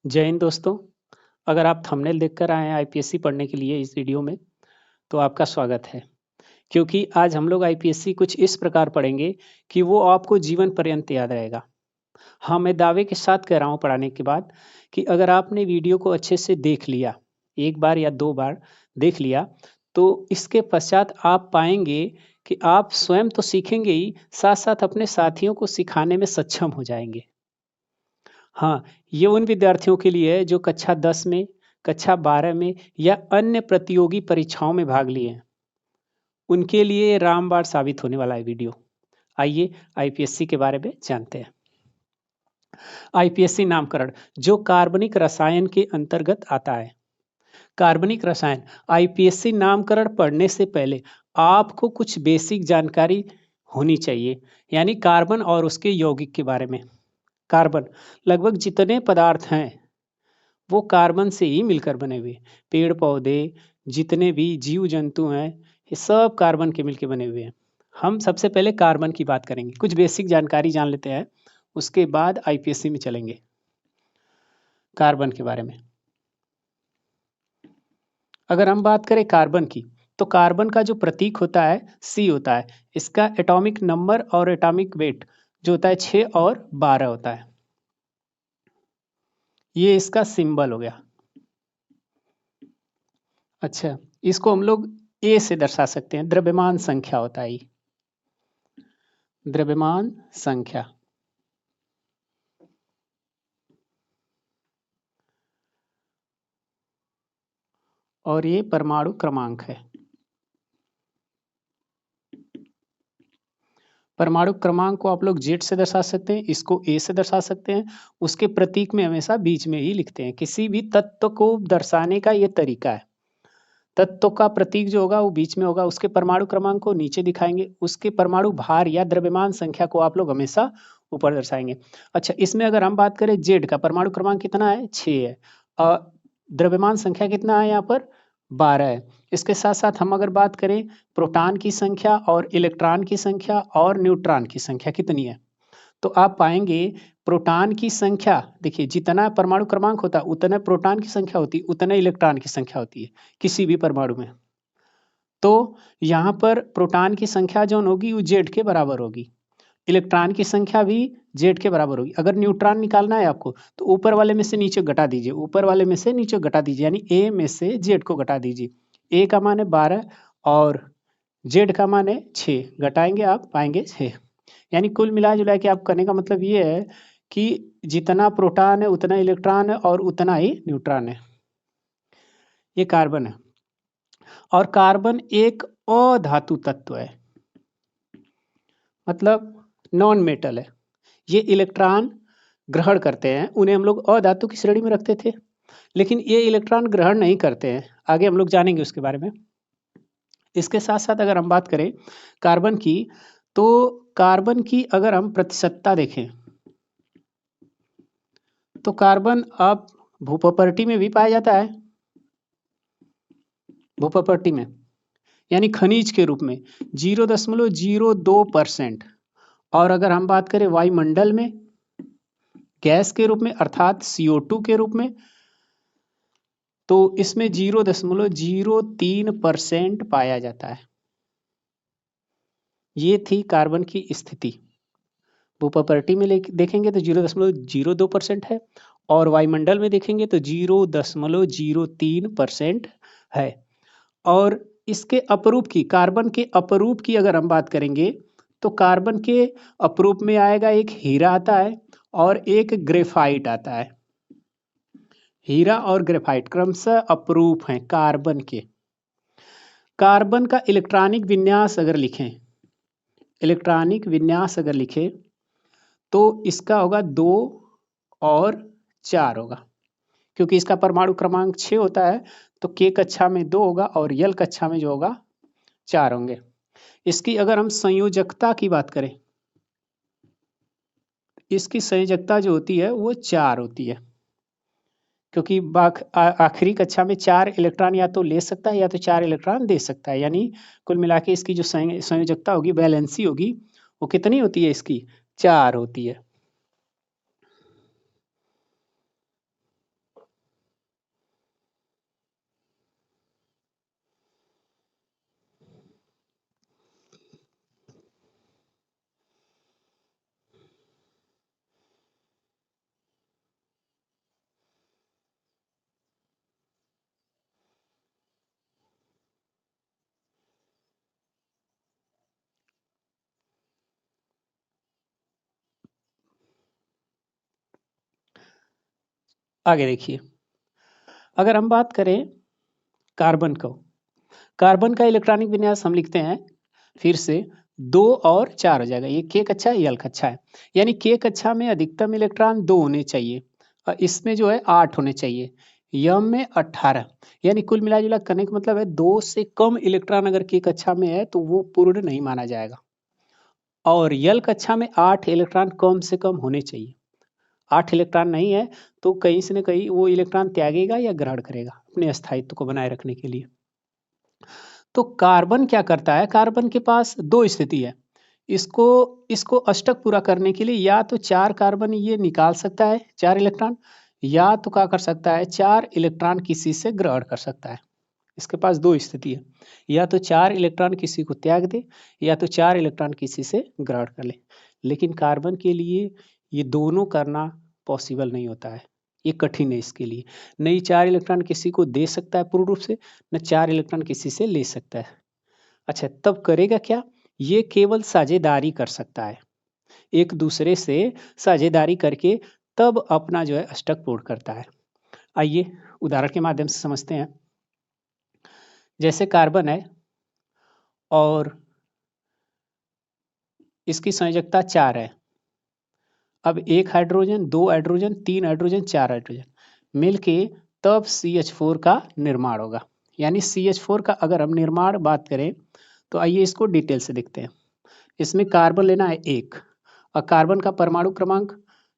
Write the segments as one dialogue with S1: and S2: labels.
S1: जय हिंद दोस्तों। अगर आप थंबनेल देखकर आए हैं आईपीएससी पढ़ने के लिए इस वीडियो में, तो आपका स्वागत है। क्योंकि आज हम लोग आईपीएससी कुछ इस प्रकार पढ़ेंगे कि वो आपको जीवन पर्यंत याद रहेगा। हाँ, मैं दावे के साथ कह रहा हूँ पढ़ाने के बाद कि अगर आपने वीडियो को अच्छे से देख लिया, एक बार या 2 बार देख लिया, तो इसके पश्चात आप पाएँगे कि आप स्वयं तो सीखेंगे ही, साथ-साथ अपने साथियों को सिखाने में सक्षम हो जाएँगे। हाँ, ये उन विद्यार्थियों के लिए है जो कक्षा 10 में, कक्षा 12 में या अन्य प्रतियोगी परीक्षाओं में भाग लिए हैं। उनके लिए रामबाण साबित होने वाला है वीडियो। आइए आईपीएससी के बारे में जानते हैं। आईपीएससी नामकरण जो कार्बनिक रसायन के अंतर्गत आता है। कार्बनिक रसायन आईपीएससी नामकरण पढ़ने से पहले आपको कुछ बेसिक जानकारी होनी चाहिए, यानी कार्बन और उसके यौगिक के बारे में। कार्बन लगभग जितने पदार्थ हैं वो कार्बन से ही मिलकर बने हुए। पेड़ पौधे, जितने भी जीव जंतु हैं, ये सब कार्बन के मिलकर बने हुए हैं। हम सबसे पहले कार्बन की बात करेंगे, कुछ बेसिक जानकारी जान लेते हैं, उसके बाद आईपीएससी में चलेंगे। कार्बन के बारे में अगर हम बात करें कार्बन की, तो कार्बन का जो प्रतीक होता है सी होता है। इसका एटॉमिक नंबर और एटॉमिक वेट जो होता है 6 और 12 होता है। ये इसका सिंबल हो गया। अच्छा, इसको हम लोग ए से दर्शा सकते हैं, द्रव्यमान संख्या होता है ये। द्रव्यमान संख्या और ये परमाणु क्रमांक है। परमाणु क्रमांक को आप लोग जेड से दर्शा सकते हैं, इसको ए से दर्शा सकते हैं। उसके प्रतीक में हमेशा बीच में ही लिखते हैं। किसी भी तत्व को दर्शाने का ये तरीका है। तत्व का प्रतीक जो होगा वो बीच में होगा, उसके परमाणु क्रमांक को नीचे दिखाएंगे, उसके परमाणु भार या द्रव्यमान संख्या को आप लोग हमेशा ऊपर दर्शाएंगे। अच्छा, इसमें अगर हम बात करें जेड का परमाणु क्रमांक कितना है, 6 है। द्रव्यमान संख्या कितना है यहाँ पर, 12 है। इसके साथ साथ हम अगर बात करें प्रोटॉन की संख्या और इलेक्ट्रॉन की संख्या और न्यूट्रॉन की संख्या कितनी है, तो आप पाएंगे प्रोटॉन की संख्या, देखिए जितना परमाणु क्रमांक होता है उतना प्रोटॉन की संख्या होती है, उतना इलेक्ट्रॉन की संख्या होती है किसी भी परमाणु में। तो यहाँ पर प्रोटॉन की संख्या जो होगी वो जेड के बराबर होगी, इलेक्ट्रॉन की संख्या भी जेड के बराबर होगी। अगर न्यूट्रॉन निकालना है आपको तो ऊपर वाले में से नीचे घटा दीजिए, ऊपर वाले में से नीचे घटा दीजिए, यानी ए में से जेड को घटा दीजिए। ए का मान है 12 और जेड का मान है 6, घटाएंगे आप पाएंगे 6। यानी कुल मिला जुला के आप करने का मतलब ये है कि जितना प्रोटॉन है उतना इलेक्ट्रॉन है और उतना ही न्यूट्रॉन है। ये कार्बन है और कार्बन एक अधातु तत्व है, मतलब नॉन मेटल है। ये इलेक्ट्रॉन ग्रहण करते हैं, उन्हें हम लोग अधातु की श्रेणी में रखते थे, लेकिन ये इलेक्ट्रॉन ग्रहण नहीं करते हैं। आगे हम लोग जानेंगे उसके बारे में। इसके साथ साथ अगर हम बात करें कार्बन की, तो कार्बन की अगर हम प्रतिशतता देखें तो कार्बन अब भूप्रॉपर्टी में भी पाया जाता है। भूप्रॉपर्टी में यानी खनिज के रूप में 0.02%। और अगर हम बात करें वायुमंडल में गैस के रूप में अर्थात CO2 के रूप में, तो इसमें 0.03% पाया जाता है। ये थी कार्बन की स्थिति। भूप्रॉपर्टी में देखेंगे तो 0.02% है और वायुमंडल में देखेंगे तो 0.03% है। और इसके अपरूप की, कार्बन के अपरूप की अगर हम बात करेंगे तो कार्बन के अपरूप में आएगा एक हीरा आता है और एक ग्रेफाइट आता है। हीरा और ग्रेफाइट क्रमशः अपरूप हैं कार्बन के। कार्बन का इलेक्ट्रॉनिक विन्यास अगर लिखें, इलेक्ट्रॉनिक विन्यास अगर लिखें तो इसका होगा 2 और 4 होगा, क्योंकि इसका परमाणु क्रमांक 6 होता है, तो के कक्षा में 2 होगा और यल कक्षा में जो होगा 4 होंगे। इसकी अगर हम संयोजकता की बात करें, इसकी संयोजकता जो होती है वो 4 होती है, क्योंकि आखिरी कक्षा में 4 इलेक्ट्रॉन या तो ले सकता है या तो 4 इलेक्ट्रॉन दे सकता है। यानी कुल मिला के इसकी जो संयोजकता होगी, वैलेंसी होगी, वो कितनी होती है, इसकी 4 होती है। आगे देखिए, अगर हम बात करें कार्बन को, कार्बन का इलेक्ट्रॉनिक विन्यास हम लिखते हैं फिर से 2 और 4 हो जाएगा। ये के कक्षा है, यल कक्षा है, यानी के कक्षा में अधिकतम इलेक्ट्रॉन 2 होने चाहिए और इसमें जो है 8 होने चाहिए, यम में 18, यानी कुल मिला जुला करने का मतलब है 2 से कम इलेक्ट्रॉन अगर के कक्षा में है तो वो पूर्ण नहीं माना जाएगा, और यल कक्षा में 8 इलेक्ट्रॉन कम से कम होने चाहिए। 8 इलेक्ट्रॉन नहीं है तो कहीं से न कहीं वो इलेक्ट्रॉन त्यागेगा या ग्रहण करेगा अपने स्थायित्व को बनाए रखने के लिए। तो कार्बन क्या करता है, कार्बन के पास 2 स्थिति है, इसको इसको अष्टक पूरा करने के लिए या तो 4 कार्बन ये निकाल सकता है 4 इलेक्ट्रॉन, या तो क्या कर सकता है 4 इलेक्ट्रॉन किसी से ग्रहण कर सकता है। इसके पास 2 स्थिति है, या तो 4 इलेक्ट्रॉन किसी को त्याग दे या तो 4 इलेक्ट्रॉन किसी से ग्रहण कर ले, लेकिन कार्बन के लिए ये दोनों करना पॉसिबल नहीं होता है, ये कठिन है इसके लिए। नहीं 4 इलेक्ट्रॉन किसी को दे सकता है पूर्ण रूप से, न 4 इलेक्ट्रॉन किसी से ले सकता है। अच्छा, तब करेगा क्या, ये केवल साझेदारी कर सकता है, एक दूसरे से साझेदारी करके तब अपना जो है अष्टक पूर्ण करता है। आइए उदाहरण के माध्यम से समझते हैं। जैसे कार्बन है और इसकी संयोजकता 4 है, अब 1 हाइड्रोजन 2 हाइड्रोजन 3 हाइड्रोजन 4 हाइड्रोजन मिलके तब CH4 का निर्माण होगा। यानी CH4 का अगर हम निर्माण बात करें तो आइए इसको डिटेल से देखते हैं। इसमें कार्बन लेना है 1 और कार्बन का परमाणु क्रमांक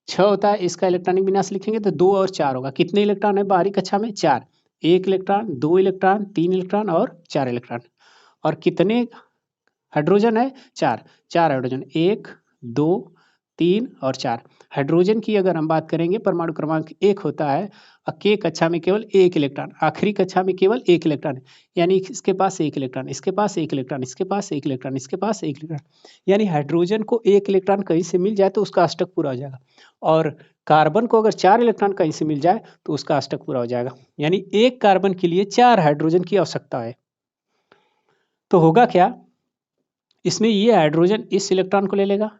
S1: 6 होता है, इसका इलेक्ट्रॉनिक विन्यास लिखेंगे तो 2 और 4 होगा। कितने इलेक्ट्रॉन है बाहरी कक्षा में, 4, 1 इलेक्ट्रॉन 2 इलेक्ट्रॉन 3 इलेक्ट्रॉन और 4 इलेक्ट्रॉन। और कितने हाइड्रोजन है, 4, 4 हाइड्रोजन 1 2 3 और 4। हाइड्रोजन की अगर हम बात करेंगे परमाणु क्रमांक 1 होता है और के कक्षा में केवल 1 इलेक्ट्रॉन, आखिरी कक्षा में केवल 1 इलेक्ट्रॉन है, यानी इसके पास 1 इलेक्ट्रॉन, इसके पास 1 इलेक्ट्रॉन, इसके पास 1 इलेक्ट्रॉन, इसके पास 1 इलेक्ट्रॉन, यानी हाइड्रोजन को 1 इलेक्ट्रॉन कहीं से मिल जाए तो उसका अष्टक पूरा हो जाएगा, और कार्बन को अगर 4 इलेक्ट्रॉन कहीं से मिल जाए तो उसका अष्टक पूरा हो जाएगा। यानी एक कार्बन के लिए 4 हाइड्रोजन की आवश्यकता है। तो होगा क्या, इसमें ये हाइड्रोजन इस इलेक्ट्रॉन को ले लेगा,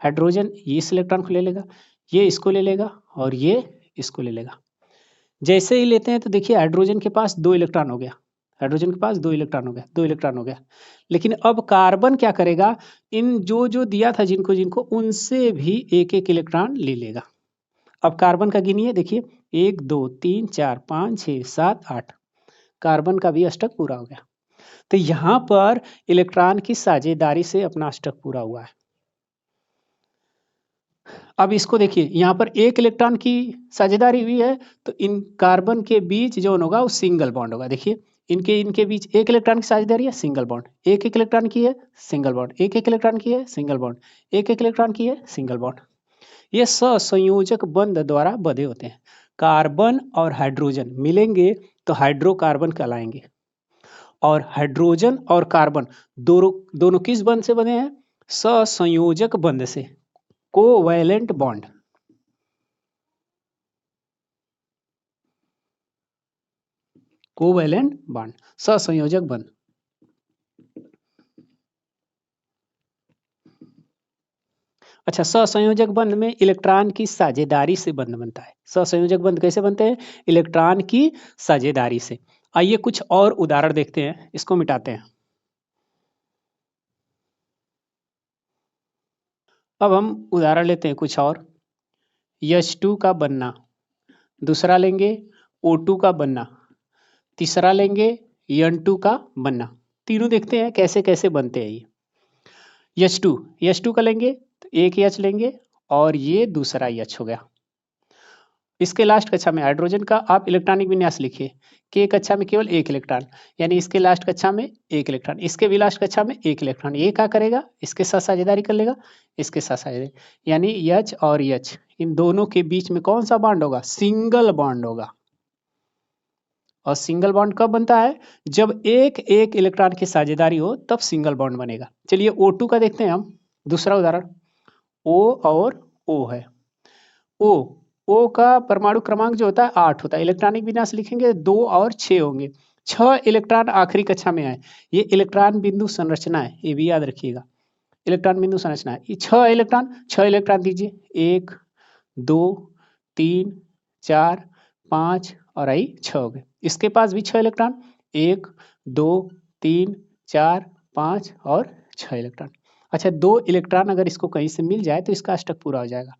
S1: हाइड्रोजन ये इस इलेक्ट्रॉन को ले लेगा, ये इसको ले लेगा और ये इसको ले लेगा। जैसे ही लेते हैं तो देखिए हाइड्रोजन के पास 2 इलेक्ट्रॉन हो गया, हाइड्रोजन के पास 2 इलेक्ट्रॉन हो गया, 2 इलेक्ट्रॉन हो गया। लेकिन अब कार्बन क्या करेगा, इन जो जो दिया था जिनको जिनको उनसे भी एक एक इलेक्ट्रॉन ले लेगा। अब कार्बन का गिनिए, देखिए 1 2 3 4 5 6 7 8, कार्बन का भी अष्टक पूरा हो गया। तो यहाँ पर इलेक्ट्रॉन की साझेदारी से अपना अष्टक पूरा हुआ है। अब इसको देखिए, यहाँ पर 1 इलेक्ट्रॉन की साझेदारी हुई है तो इन कार्बन के बीच जो होगा वो सिंगल बॉन्ड होगा। देखिए इनके इनके बीच 1 इलेक्ट्रॉन की साझेदारी है, सिंगल बॉन्ड, 1 1 इलेक्ट्रॉन की है सिंगल बॉन्ड, 1 1 इलेक्ट्रॉन की है सिंगल बॉन्ड, 1 1 इलेक्ट्रॉन की है सिंगल बॉन्ड। ये सहसंयोजक बंध द्वारा बंधे होते हैं। कार्बन और हाइड्रोजन मिलेंगे तो हाइड्रोकार्बन कहलाएंगे, और हाइड्रोजन और कार्बन दोनों दोनों किस बंध से बने हैं, सहसंयोजक बंध से, कोवैलेंट बॉन्ड। कोवैलेंट बॉन्ड, सहसंयोजक बंध। अच्छा, सहसंयोजक बंध में इलेक्ट्रॉन की साझेदारी से बंध बनता है। सहसंयोजक बंध कैसे बनते हैं, इलेक्ट्रॉन की साझेदारी से। आइए कुछ और उदाहरण देखते हैं, इसको मिटाते हैं। अब हम उदाहरण लेते हैं कुछ और। H2 का बनना, दूसरा लेंगे O2 का बनना, तीसरा लेंगे N2 का बनना। तीनों देखते हैं कैसे कैसे बनते हैं ये। H2 का लेंगे तो एक H लेंगे और ये दूसरा H हो गया। इसके लास्ट कक्षा में हाइड्रोजन का आप इलेक्ट्रॉनिक विन्यास लिखिए, के कक्षा में केवल 1 इलेक्ट्रॉन, यानी इसके लास्ट कक्षा में 1 इलेक्ट्रॉन, इसके भी लास्ट कक्षा में 1 इलेक्ट्रॉन। ये क्या करेगा, इसके साथ साझेदारी कर लेगा, इसके साथ साझेदारी, यानी H और H इन दोनों के बीच में कौन सा बॉन्ड होगा, सिंगल बॉन्ड होगा। और सिंगल बॉन्ड कब बनता है, जब एक एक इलेक्ट्रॉन की साझेदारी हो तब सिंगल बॉन्ड बनेगा। चलिए O2 का देखते हैं हम, दूसरा उदाहरण। O और O है, O का परमाणु क्रमांक जो होता है 8 होता है, इलेक्ट्रॉनिक विन्यास लिखेंगे 2 और 6 होंगे, 6 इलेक्ट्रॉन आखिरी कक्षा में आए। ये इलेक्ट्रॉन बिंदु संरचना है, ये भी याद रखिएगा, इलेक्ट्रॉन बिंदु संरचना है। ये 6 इलेक्ट्रॉन दीजिए, 1 2 3 4 5 और आई 6 हो गए। इसके पास भी 6 इलेक्ट्रॉन, 1 2 3 4 5 और 6 इलेक्ट्रॉन। अच्छा, 2 इलेक्ट्रॉन अगर इसको कहीं से मिल जाए तो इसका अष्टक पूरा हो जाएगा।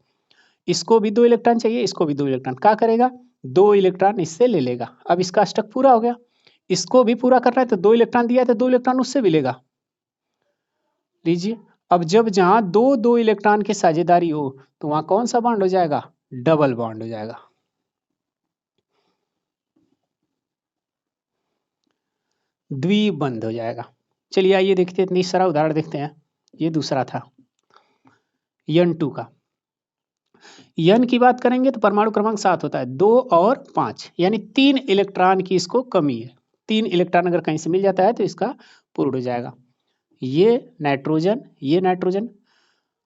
S1: इसको भी 2 इलेक्ट्रॉन चाहिए, इसको भी 2 इलेक्ट्रॉन। क्या करेगा, 2 इलेक्ट्रॉन इससे ले लेगा। अब इसका अष्टक पूरा हो गया। इसको भी पूरा करना है तो 2 इलेक्ट्रॉन दिया है तो 2 इलेक्ट्रॉन उससे भी लेगा। लीजिए, अब जब जहां दो दो इलेक्ट्रॉन की साझेदारी हो तो वहां कौन सा बॉन्ड हो जाएगा, डबल बॉन्ड हो जाएगा। द्विबंध हो जाएगा। चलिए आइए देखते हैं, इतनी सारा उदाहरण देखते हैं। ये दूसरा था N2 का। N की बात करेंगे तो परमाणु क्रमांक 7 होता है, 2 और 5, यानी 3 इलेक्ट्रॉन की इसको कमी है। 3 इलेक्ट्रॉन अगर कहीं से मिल जाता है तो इसका पूर्ण हो जाएगा। ये नाइट्रोजन, ये नाइट्रोजन।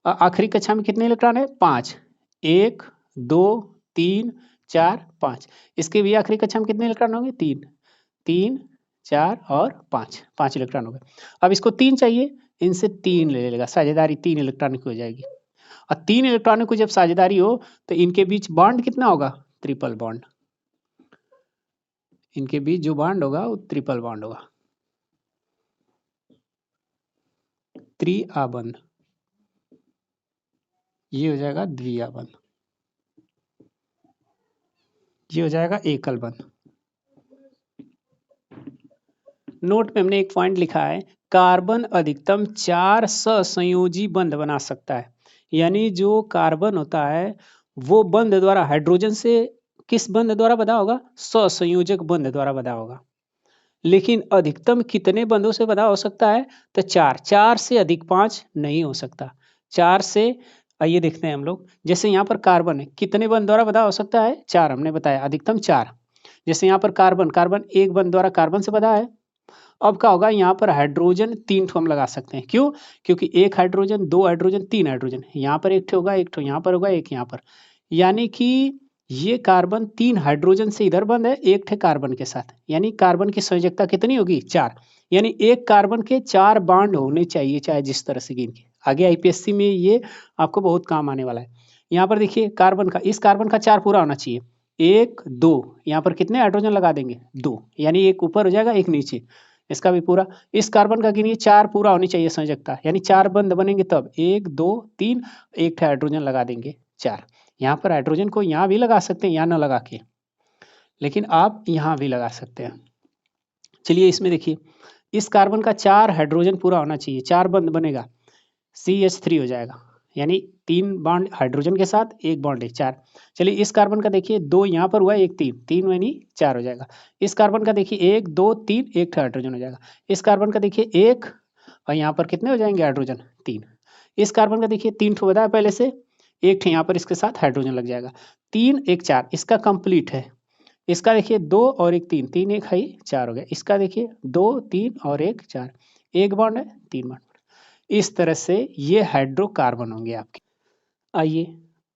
S1: आखिरी कक्षा में कितने इलेक्ट्रॉन है, 5। 1 2 3 4 5। इसके भी आखिरी कक्षा में कितने इलेक्ट्रॉन होंगे, 3। 3 4 और 5, 5 इलेक्ट्रॉन हो गए। अब इसको 3 चाहिए, इनसे 3 ले लेगा, साझेदारी 3 इलेक्ट्रॉन की हो जाएगी। और 3 इलेक्ट्रॉनों की जब साझेदारी हो तो इनके बीच बॉन्ड कितना होगा, ट्रिपल बॉन्ड। इनके बीच जो बॉन्ड होगा वो ट्रिपल बॉन्ड होगा, त्रिआबंध। ये हो जाएगा द्विआबंध, ये हो जाएगा एकल बंध। नोट में हमने एक पॉइंट लिखा है, कार्बन अधिकतम 4 सहसंयोजी बंध बना सकता है। यानी जो कार्बन होता है वो बंध द्वारा, हाइड्रोजन से किस बंध द्वारा बंधा होगा, सहसंयोजक बंध द्वारा बंधा होगा। लेकिन अधिकतम कितने बंधों से बंधा हो सकता है, तो 4। 4 से अधिक 5 नहीं हो सकता। 4 से, आइए देखते हैं हम लोग। जैसे यहाँ पर कार्बन है, कितने बंध द्वारा बंधा हो सकता है, 4 हमने बताया, अधिकतम 4। जैसे यहाँ पर कार्बन, कार्बन एक बंध द्वारा कार्बन से बंधा है। अब क्या होगा, यहाँ पर हाइड्रोजन 3 ठो हम लगा सकते हैं। क्यों, क्योंकि 1 हाइड्रोजन, 2 हाइड्रोजन, 3 हाइड्रोजन। यहाँ पर 1 ठो होगा, 1 ठो यहाँ पर होगा, 1 यहाँ पर। यानी कि ये कार्बन 3 हाइड्रोजन से इधर बंद है, 1 ठे कार्बन के साथ। यानी कार्बन की संयोजकता कितनी होगी, 4। यानी एक कार्बन के 4 बॉन्ड होने चाहिए, चाहे जिस तरह से गिन के। आगे आईपीएससी में ये आपको बहुत काम आने वाला है। यहाँ पर देखिए कार्बन का, इस कार्बन का 4 पूरा होना चाहिए। 1 2, यहाँ पर कितने हाइड्रोजन लगा देंगे, 2। यानी एक ऊपर हो जाएगा, एक नीचे। इसका भी पूरा। इस कार्बन का गिनिए, 4 पूरा होनी चाहिए संयोजकता, यानी 4 बंध बनेंगे तब। 1 2 3, एक हाइड्रोजन लगा देंगे, 4। यहाँ पर हाइड्रोजन को यहाँ भी लगा सकते हैं, यहाँ ना लगा के, लेकिन आप यहाँ भी लगा सकते हैं। चलिए इसमें देखिए, इस कार्बन का 4 हाइड्रोजन पूरा होना चाहिए, 4 बंध बनेगा, CH3 हो जाएगा। यानी 3 बॉन्ड हाइड्रोजन के साथ, 1 बॉन्ड है, 4। चलिए इस कार्बन का देखिए, 2 यहाँ पर हुआ, 1 3, 3 यानी 4 हो जाएगा। इस कार्बन का देखिए 1 2 3, 1 हाइड्रोजन हो जाएगा। इस कार्बन का देखिए 1, और यहाँ पर कितने हो जाएंगे हाइड्रोजन, 3। इस कार्बन का देखिए 3 ठो बताया पहले से, 1 ठो यहाँ पर इसके साथ हाइड्रोजन लग जाएगा। 3 1 4, इसका कंप्लीट है। इसका देखिए 2 और 1 3, 3 1 है 4 हो गया। इसका देखिए 2 3 और 1 4, 1 बॉन्ड है, 3 बॉन्ड। इस तरह से ये हाइड्रोकार्बन होंगे आपके। आइए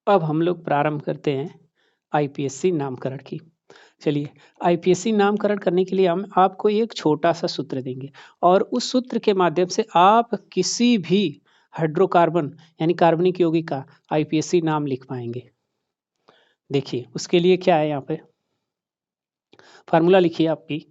S1: अब हम लोग प्रारंभ करते हैं आईपीएससी नामकरण की। चलिए, आईपीएससी नामकरण करने के लिए हम आपको एक छोटा सा सूत्र देंगे, और उस सूत्र के माध्यम से आप किसी भी हाइड्रोकार्बन यानी कार्बनिक यौगिक का आईपीएससी नाम लिख पाएंगे। देखिए उसके लिए क्या है, यहाँ पे फार्मूला लिखिए आपकी।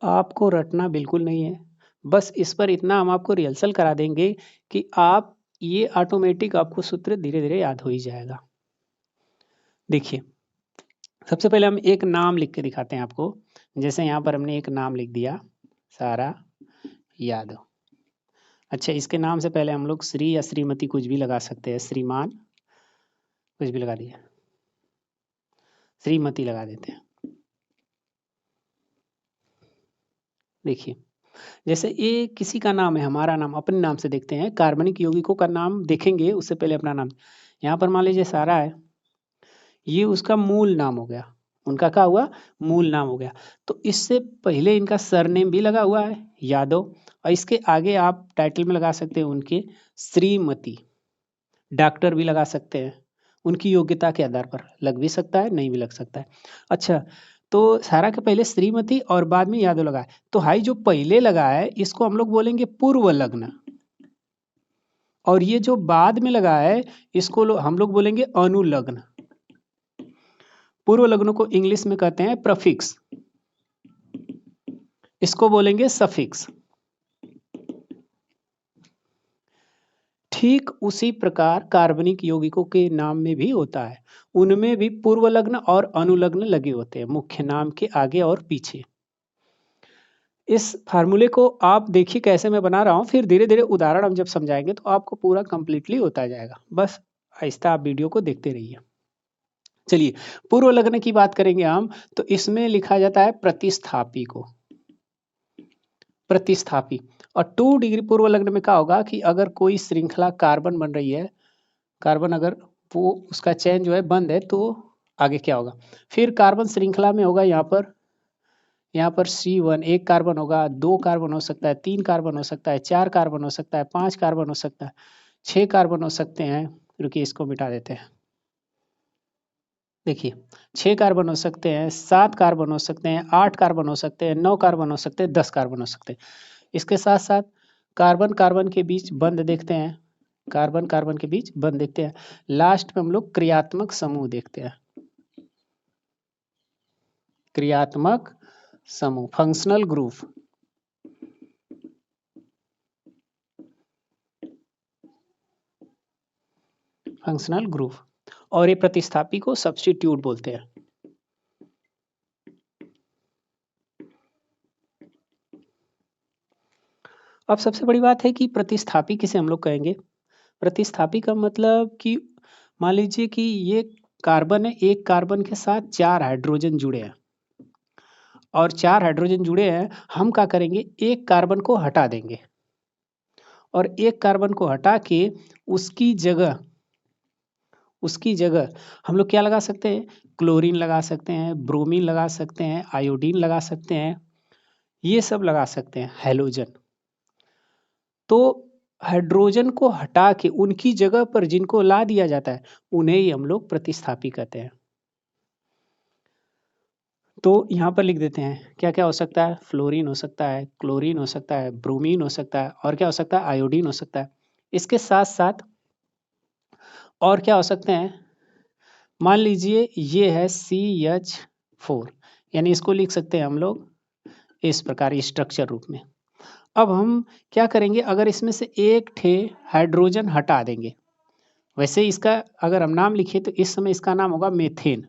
S1: आपको रटना बिल्कुल नहीं है, बस इस पर इतना हम आपको रिहर्सल करा देंगे कि आप ये ऑटोमेटिक आपको सूत्र धीरे धीरे याद हो ही जाएगा। देखिए सबसे पहले हम एक नाम लिख के दिखाते हैं आपको। जैसे यहाँ पर हमने एक नाम लिख दिया, सारा यादव। अच्छा, इसके नाम से पहले हम लोग श्री या श्रीमती कुछ भी लगा सकते हैं, श्रीमान कुछ भी लगा दिया, श्रीमती लगा देते हैं। देखिए, जैसे ये किसी का नाम है, हमारा नाम, अपने नाम से देखते हैं। कार्बनिक यौगिकों का नाम देखेंगे उससे पहले अपना नाम। यहाँ पर मान लीजिए सारा है, ये उसका मूल नाम हो गया, उनका क्या हुआ, मूल नाम हो गया। तो इससे पहले इनका सरनेम भी लगा हुआ है यादव, और इसके आगे आप टाइटल में लगा सकते हैं उनके श्रीमती, डॉक्टर भी लगा सकते हैं, उनकी योग्यता के आधार पर लग भी सकता है, नहीं भी लग सकता है। अच्छा, तो सारा के पहले श्रीमती और बाद में यादव लगा है, तो हाई जो पहले लगा है इसको हम लोग बोलेंगे पूर्व लग्न, और ये जो बाद में लगा है इसको हम लोग बोलेंगे अनुलग्न। पूर्व लग्न को इंग्लिश में कहते हैं प्रफिक्स, इसको बोलेंगे सफिक्स। ठीक उसी प्रकार कार्बनिक यौगिकों के नाम में भी होता है, उनमें भी पूर्व लग्न और अनुलग्न लगे होते हैं मुख्य नाम के आगे और पीछे। इस फार्मूले को आप देखिए कैसे मैं बना रहा हूं, फिर धीरे धीरे उदाहरण हम जब समझाएंगे तो आपको पूरा कंप्लीटली होता जाएगा। बस आहिस्ता आप वीडियो को देखते रहिए। चलिए, पूर्व लग्न की बात करेंगे हम, तो इसमें लिखा जाता है प्रतिस्थापी को, प्रतिस्थापी। और 2 डिग्री पूर्व लग्न में क्या होगा कि अगर कोई श्रृंखला कार्बन बन रही है, कार्बन अगर वो उसका चेन जो है बंद है, तो आगे क्या होगा, फिर कार्बन श्रृंखला में होगा यहाँ पर C1 एक कार्बन होगा, 2 कार्बन हो सकता है, 3 कार्बन हो सकता है, 4 कार्बन हो सकता है, 5 कार्बन हो सकता है, 6 कार्बन हो सकते हैं। रुकिए इसको मिटा देते हैं। देखिए, 6 कार्बन हो सकते हैं, 7 कार्बन हो सकते हैं, 8 कार्बन हो सकते हैं, 9 कार्बन हो सकते हैं, 10 कार्बन हो सकते हैं। इसके साथ साथ कार्बन कार्बन के बीच बंध देखते हैं, कार्बन कार्बन के बीच बंध देखते हैं। लास्ट में हम लोग क्रियात्मक समूह देखते हैं, क्रियात्मक समूह, फंक्शनल ग्रुप। फंक्शनल ग्रुप, और ये प्रतिस्थापी को सब्स्टिट्यूट बोलते हैं। अब सबसे बड़ी बात है कि प्रतिस्थापी किसे हम लोग कहेंगे। प्रतिस्थापी का मतलब कि मान लीजिए कि ये कार्बन है, एक कार्बन के साथ 4 हाइड्रोजन जुड़े हैं, और 4 हाइड्रोजन जुड़े हैं, हम क्या करेंगे, एक कार्बन को हटा देंगे, और एक कार्बन को हटा के उसकी जगह हम लोग क्या लगा सकते हैं, क्लोरीन लगा सकते हैं, ब्रोमीन लगा सकते हैं, आयोडीन लगा सकते हैं, ये सब लगा सकते हैं, हैलोजन। तो हाइड्रोजन को हटा के उनकी जगह पर जिनको ला दिया जाता है उन्हें ही हम लोग प्रतिस्थापी कहते हैं। तो यहाँ पर लिख देते हैं क्या क्या हो सकता है, फ्लोरीन हो सकता है, क्लोरीन हो सकता है, ब्रोमीन हो सकता है, और क्या हो सकता है, आयोडीन हो सकता है। इसके साथ साथ और क्या हो सकते हैं, मान लीजिए ये है CH4, यानी इसको लिख सकते हैं हम लोग इस प्रकार स्ट्रक्चर रूप में। अब हम क्या करेंगे, अगर इसमें से एक ठे हाइड्रोजन हटा देंगे, वैसे इसका अगर हम नाम लिखें तो इस समय इसका नाम होगा मीथेन।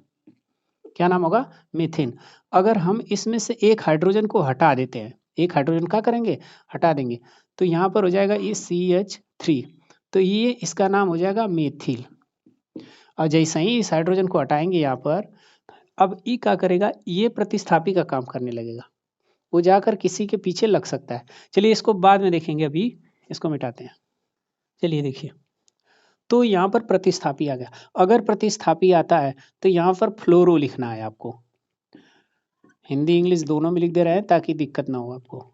S1: क्या नाम होगा, मीथेन। अगर हम इसमें से एक हाइड्रोजन को हटा देते हैं, एक हाइड्रोजन क्या करेंगे, हटा देंगे, तो यहाँ पर हो जाएगा ये CH3, तो ये इसका नाम हो जाएगा मेथिल। और जैसे ही इस हाइड्रोजन को हटाएंगे यहाँ पर, अब ई क्या करेगा, ये प्रतिस्थापी का काम करने लगेगा, वो जाकर किसी के पीछे लग सकता है। चलिए इसको बाद में देखेंगे, अभी इसको मिटाते हैं। चलिए देखिए, तो यहाँ पर प्रतिस्थापी आ गया। अगर प्रतिस्थापी आता है तो यहाँ पर फ्लोरो लिखना है आपको, हिंदी इंग्लिश दोनों में लिख दे रहे हैं ताकि दिक्कत ना हो आपको।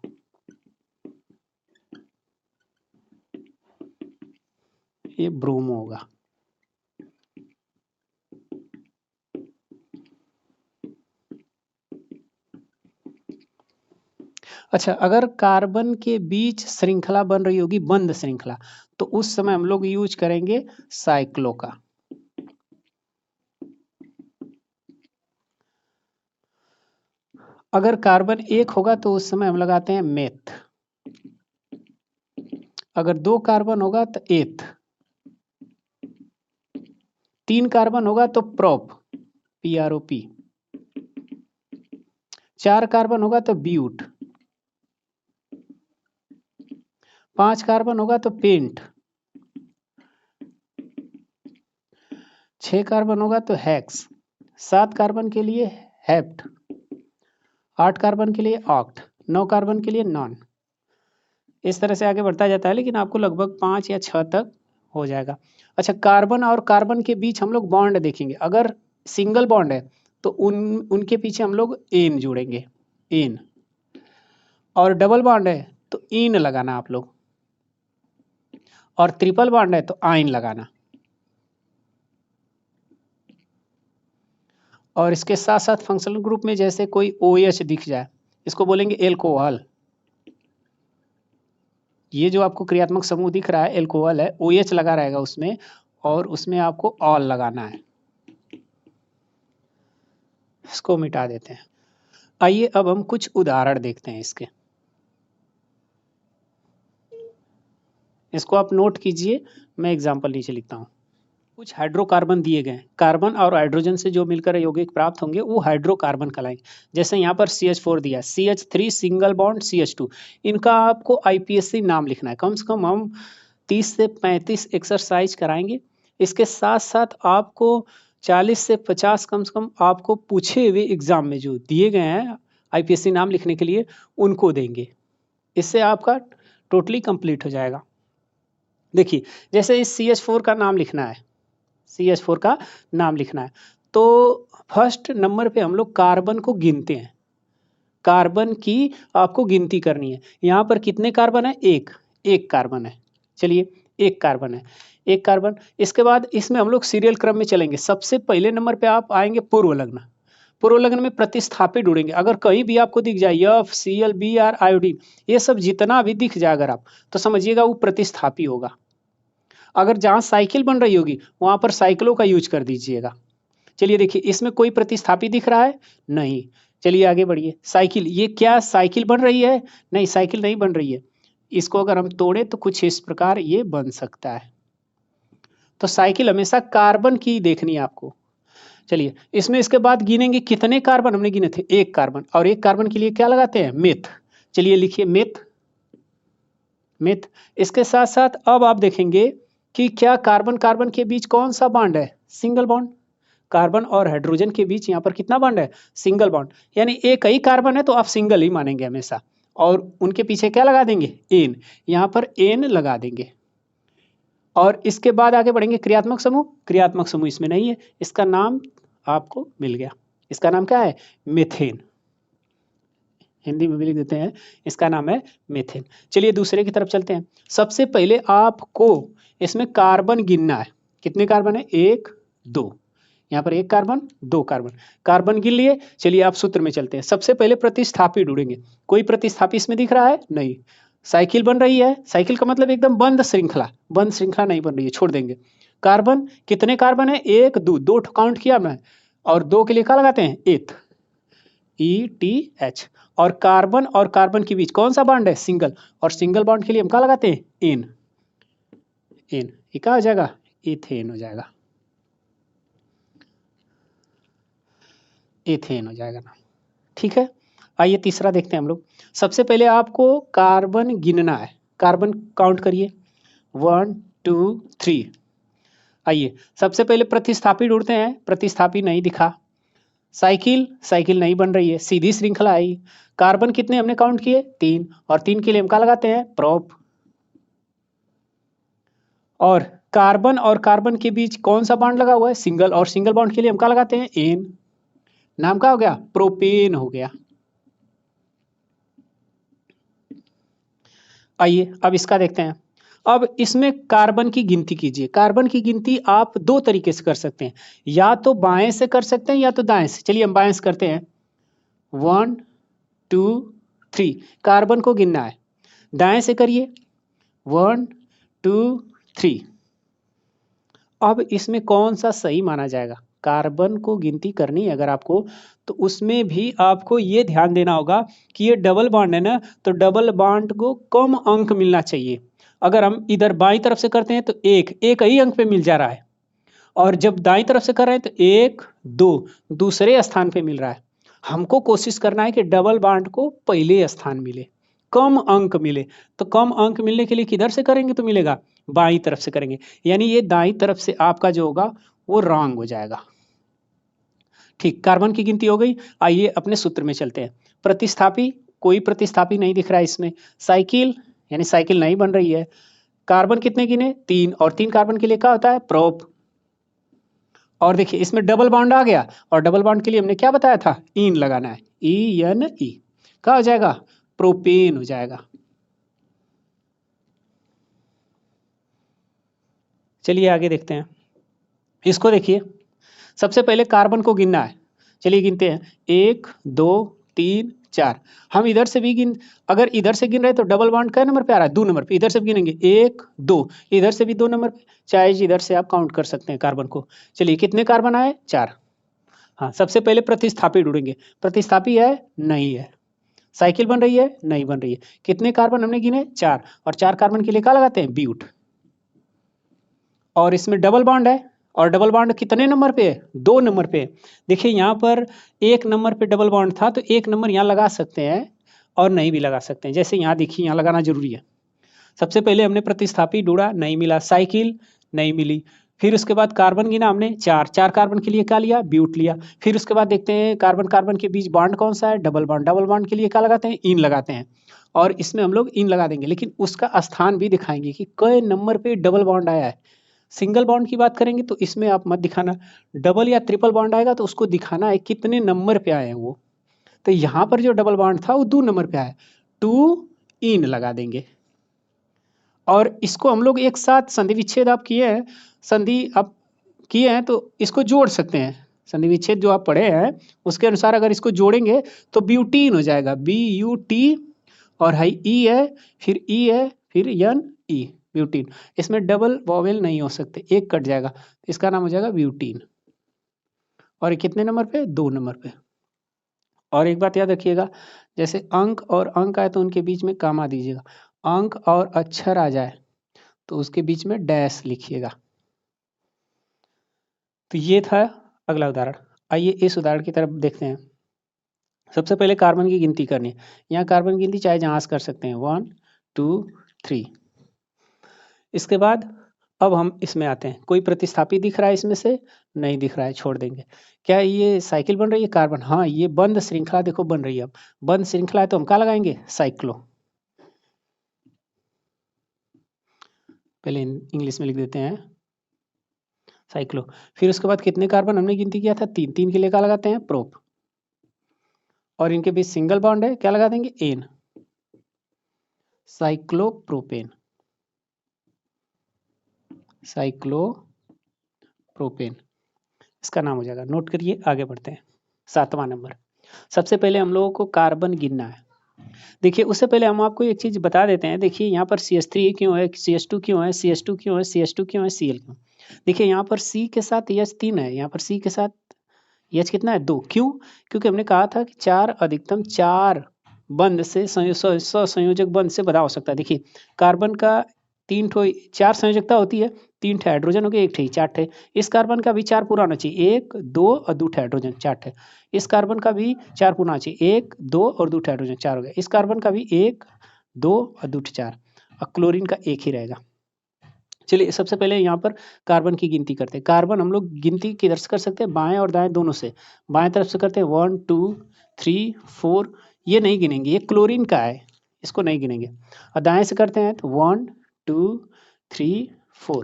S1: ये ब्रोमो होगा। अच्छा, अगर कार्बन के बीच श्रृंखला बन रही होगी, बंद श्रृंखला, तो उस समय हम लोग यूज करेंगे साइक्लो का। अगर कार्बन एक होगा तो उस समय हम लगाते हैं मेथ। अगर 2 कार्बन होगा तो एथ, 3 कार्बन होगा तो प्रोप, PROP, 4 कार्बन होगा तो ब्यूट, 5 कार्बन होगा तो पेंट, 6 कार्बन होगा तो हेक्स, 7 कार्बन के लिए हेप्ट, 8 कार्बन के लिए ऑक्ट। 9 कार्बन के लिए नॉन। इस तरह से आगे बढ़ता जाता है, लेकिन आपको लगभग 5 या 6 तक हो जाएगा। अच्छा, कार्बन और कार्बन के बीच हम लोग बॉन्ड देखेंगे। अगर सिंगल बॉन्ड है तो उनके पीछे हम लोग एन जोड़ेंगे, एन। और डबल बॉन्ड है तो इन लगाना आप लोग, और ट्रिपल बॉन्ड है तो आइन लगाना। और इसके साथ साथ फंक्शनल ग्रुप में जैसे कोई OH दिख जाए, इसको बोलेंगे एल्कोहल। ये जो आपको क्रियात्मक समूह दिख रहा है एल्कोहल है, OH लगा रहेगा उसमें, और उसमें आपको ऑल लगाना है। इसको मिटा देते हैं। आइए अब हम कुछ उदाहरण देखते हैं इसके। इसको आप नोट कीजिए, मैं एग्जाम्पल नीचे लिखता हूँ। कुछ हाइड्रोकार्बन दिए गए, कार्बन और हाइड्रोजन से जो मिलकर यौगिक प्राप्त होंगे वो हाइड्रोकार्बन कहलाएंगे। जैसे यहाँ पर CH4 दिया, CH3 सिंगल बॉन्ड CH2। इनका आपको IPSC नाम लिखना है। कम से कम हम 30 से 35 एक्सरसाइज कराएंगे। इसके साथ साथ आपको 40 से 50 कम से कम आपको पूछे हुए एग्जाम में जो दिए गए हैं IPSC नाम लिखने के लिए, उनको देंगे। इससे आपका टोटली कंप्लीट हो जाएगा। देखिए, जैसे इस CH4 का नाम लिखना है, CH4 का नाम लिखना है, तो फर्स्ट नंबर पे हम लोग कार्बन को गिनते हैं। कार्बन की आपको गिनती करनी है। यहाँ पर कितने कार्बन है? एक कार्बन है। चलिए, एक कार्बन है, एक कार्बन। इसके बाद इसमें हम लोग सीरियल क्रम में चलेंगे। सबसे पहले नंबर पे आप आएंगे पूर्व लग्न। पूर्व लग्न में प्रतिस्थापी ढूंढेंगे। अगर कहीं भी आपको दिख जाए FCl Br आयोडीन, ये सब जितना भी दिख जाए अगर आप, तो समझिएगा वो प्रतिस्थापी होगा। अगर जहाँ साइकिल बन रही होगी वहां पर साइकिलों का यूज कर दीजिएगा। चलिए देखिए, इसमें कोई प्रतिस्थापी दिख रहा है? नहीं। चलिए आगे बढ़िए। साइकिल, ये क्या साइकिल बन रही है? नहीं, साइकिल नहीं बन रही है। इसको अगर हम तोड़े तो कुछ इस प्रकार ये बन सकता है। तो साइकिल हमेशा कार्बन की देखनी है आपको। चलिए, इसमें इसके बाद गिनेंगे कितने कार्बन हमने गिने थे? एक कार्बन। और एक कार्बन के लिए क्या लगाते हैं? मेथ। चलिए लिखिए मेथ, मेथ। इसके साथ साथ अब आप देखेंगे कि क्या कार्बन कार्बन के बीच कौन सा बॉन्ड है? Single bond. कार्बन और हाइड्रोजन के बीच यहाँ पर कितना बॉन्ड है? Single bond. यानी एक ही कार्बन है तो आप सिंगल ही मानेंगे हमेशा। और उनके पीछे क्या लगा देंगे? एन। यहाँ पर एन लगा देंगे। और इसके बाद आगे बढ़ेंगे। क्रियात्मक समूह, क्रियात्मक समूह इसमें नहीं है, इसका नाम आपको मिल गया। इसका नाम क्या है? मीथेन। हिंदी में भी लिख देते हैं, इसका नाम है मीथेन। चलिए दूसरे की तरफ चलते हैं। सबसे पहले आपको इसमें कार्बन गिनना है। कितने कार्बन है? 1 2। यहाँ पर एक कार्बन, दो कार्बन। कार्बन गिन लिए। चलिए आप सूत्र में चलते हैं। सबसे पहले प्रतिस्थापी ढूंढेंगे। कोई प्रतिस्थापी इसमें दिख रहा है? नहीं। साइकिल बन रही है, साइकिल का मतलब एकदम बंद श्रृंखला, बंद श्रृंखला नहीं बन रही है, छोड़ देंगे। कार्बन, कितने कार्बन है? 1 2, दो काउंट किया मैं। और दो के लिए क्या लगाते हैं? एथ, ETH। और कार्बन के बीच कौन सा बॉन्ड है? सिंगल। और सिंगल बॉन्ड के लिए हम क्या लगाते हैं? एन। एन, ये क्या हो जाएगा? इथेन हो जाएगा। एथेन हो जाएगा ना। ठीक है, आइए तीसरा देखते हैं हम लोग। सबसे पहले आपको कार्बन गिनना है। कार्बन काउंट करिए, 1 2 3। आइए सबसे पहले प्रतिस्थापी ढूंढते हैं। प्रतिस्थापी नहीं दिखा। साइकिल, साइकिल नहीं बन रही है, सीधी श्रृंखला आई। कार्बन कितने हमने काउंट किए? 3। और 3 के लिए हम क्या लगाते हैं? प्रोप। और कार्बन के बीच कौन सा बॉन्ड लगा हुआ है? सिंगल। और सिंगल बॉन्ड के लिए हम क्या लगाते हैं? एन। नाम क्या हो गया? प्रोपेन हो गया। आइए अब इसका देखते हैं। अब इसमें कार्बन की गिनती कीजिए। कार्बन की गिनती आप दो तरीके से कर सकते हैं, या तो बाएं से कर सकते हैं या तो दाएं से। चलिए हम बाएं से करते हैं। 1 2 3, कार्बन को गिनना है। दाएं से करिए, 1 2 3। अब इसमें कौन सा सही माना जाएगा? कार्बन को गिनती करनी है अगर आपको, तो उसमें भी आपको ये ध्यान देना होगा कि ये डबल बॉन्ड है ना, तो डबल बॉन्ड को कम अंक मिलना चाहिए। अगर हम इधर बाईं तरफ से करते हैं तो एक ही अंक पे मिल जा रहा है, और जब दाईं तरफ से कर रहे हैं तो 1 2 दूसरे स्थान पे मिल रहा है। हमको कोशिश करना है कि डबल बॉन्ड को पहले स्थान मिले, कम अंक मिले। तो कम अंक मिलने के लिए किधर से करेंगे तो मिलेगा? बाईं तरफ से करेंगे। यानी ये दाईं तरफ से आपका जो होगा वो रॉन्ग हो जाएगा। ठीक, कार्बन की गिनती हो गई। आइए अपने सूत्र में चलते हैं। प्रतिस्थापी कोई प्रतिस्थापी नहीं दिख रहा है इसमें। साइकिल यानी साइकिल नहीं बन रही है। कार्बन कितने गिने? 3, और 3 कार्बन के लिए क्या होता है? प्रोप। और देखिए इसमें डबल बॉन्ड आ गया, और डबल बॉन्ड के लिए हमने क्या बताया था? इन लगाना है, EN-E। क्या हो जाएगा? प्रोपेन हो जाएगा। चलिए आगे देखते हैं। इसको देखिए, सबसे पहले कार्बन को गिनना है। चलिए गिनते हैं, 1 2 3 4। हम इधर से भी अगर इधर से गिन रहे तो डबल बॉन्ड कै नंबर पे आ रहा है? 2 नंबर पे। इधर से भी गिनेंगे 1 2, इधर से भी 2 नंबर पे, चाहे इधर से आप काउंट कर सकते हैं कार्बन को। चलिए कितने कार्बन आए? 4। हाँ, सबसे पहले प्रतिस्थापी ढूंढेंगे। प्रतिस्थापी है? नहीं है। साइकिल बन रही है? नहीं बन रही है। कितने कार्बन हमने गिने? 4, और 4 कार्बन के लिए क्या लगाते हैं? ब्यूट। और इसमें डबल बॉन्ड है, और डबल बॉन्ड कितने नंबर पे है? 2 नंबर पे। देखिए यहाँ पर 1 नंबर पे डबल बॉन्ड था, तो 1 नंबर यहाँ लगा सकते हैं और नहीं भी लगा सकते हैं। जैसे यहाँ देखिए, यहाँ लगाना जरूरी है। सबसे पहले हमने प्रतिस्थापी ढूंढा, नहीं मिला। साइकिल नहीं मिली। फिर उसके बाद कार्बन गिना हमने 4, 4 कार्बन के लिए क्या लिया? ब्यूट लिया। फिर उसके बाद देखते हैं कार्बन कार्बन के बीच बॉन्ड कौन सा है? Double bond. डबल बॉन्ड के लिए क्या लगाते हैं? इन लगाते हैं, और इसमें हम लोग इन लगा देंगे, लेकिन उसका स्थान भी दिखाएंगे कि कई नंबर पे डबल बॉन्ड आया है। सिंगल बॉन्ड की बात करेंगे तो इसमें आप मत दिखाना, डबल या ट्रिपल बॉन्ड आएगा तो उसको दिखाना है कितने नंबर पे आए हैं वो। तो यहाँ पर जो डबल बॉन्ड था वो 2 नंबर पे आया, 2 इन लगा देंगे। और इसको हम लोग एक साथ संधि विच्छेद आप किए हैं, संधि आप किए हैं तो इसको जोड़ सकते हैं। संधि विच्छेद जो आप पढ़े हैं उसके अनुसार अगर इसको जोड़ेंगे तो ब्यूटीन हो जाएगा, BUT, और हाई ई है, फिर ई है, फिर NE, ब्यूटीन। इसमें डबल वॉवेल नहीं हो सकते, एक कट जाएगा, इसका नाम हो जाएगा ब्यूटीन। और ये कितने नंबर पे? 2 नंबर पे। और एक बात याद रखिएगा, जैसे अंक और अंक आए तो उनके बीच में कामा दीजिएगा। अंक और अक्षर आ जाए तो उसके बीच में डैश लिखिएगा। तो ये था अगला उदाहरण। आइए इस उदाहरण की तरफ देखते हैं। सबसे पहले कार्बन की गिनती करनी है। यहाँ कार्बन की गिनती चाहे जहाँ से कर सकते हैं, 1 2 3। इसके बाद अब हम इसमें आते हैं। कोई प्रतिस्थापी दिख रहा है इसमें से? नहीं दिख रहा है, छोड़ देंगे। क्या ये साइकिल बन रही है? कार्बन, हाँ ये बंद श्रृंखला देखो बन रही है। अब बंद श्रृंखला है तो हम क्या लगाएंगे? साइक्लो। पहले इंग्लिश में लिख देते हैं साइक्लो। फिर उसके बाद कितने कार्बन हमने गिनती किया था? 3, 3 के लिए क्या लगाते हैं? प्रोप। और इनके बीच सिंगल बॉन्ड है, क्या लगा देंगे? N, cyclopropane. साइक्लोप्रोपेन इसका नाम हो जाएगा। नोट करिए, आगे बढ़ते हैं। 7वां नंबर। सबसे पहले हम लोगों को कार्बन गिनना है। देखिए उससे पहले हम आपको एक चीज बता देते हैं। देखिए यहाँ पर CH3 क्यों है, CH2 क्यों है, CH2 क्यों है, CH2 क्यों है, Cl क्यों। देखिए यहाँ पर C के साथ H 3 है, यहाँ पर C के साथ H कितना है? 2। क्यों? क्योंकि हमने कहा था कि 4 अधिकतम 4 बंध से संयोजक बंध से बना हो सकता है। देखिए कार्बन का 3 ठो 4 संयोजकता होती है, 3 ठे हाइड्रोजन हो गए, 1 ठे 4 ठे। इस कार्बन का भी 4 पूरा होना चाहिए, 1 2 और 2 ठे हाइड्रोजन, 4 ठे। इस कार्बन का भी 4 पूरा होना चाहिए, 1 2 और 2 ठे हाइड्रोजन, 4 हो गया। इस कार्बन का भी 1 2 और 2 ठे 4, और क्लोरीन का 1 ही रहेगा। चलिए सबसे पहले यहाँ पर कार्बन की गिनती करते हैं। कार्बन हम लोग गिनती किधर से कर सकते हैं? बाएं और दाएं दोनों से। बाएं तरफ से करते हैं 1 2 3 4, ये नहीं गिनेंगे, ये क्लोरीन का है, इसको नहीं गिनेंगे। और दाएं से करते हैं तो 1 2 3 4।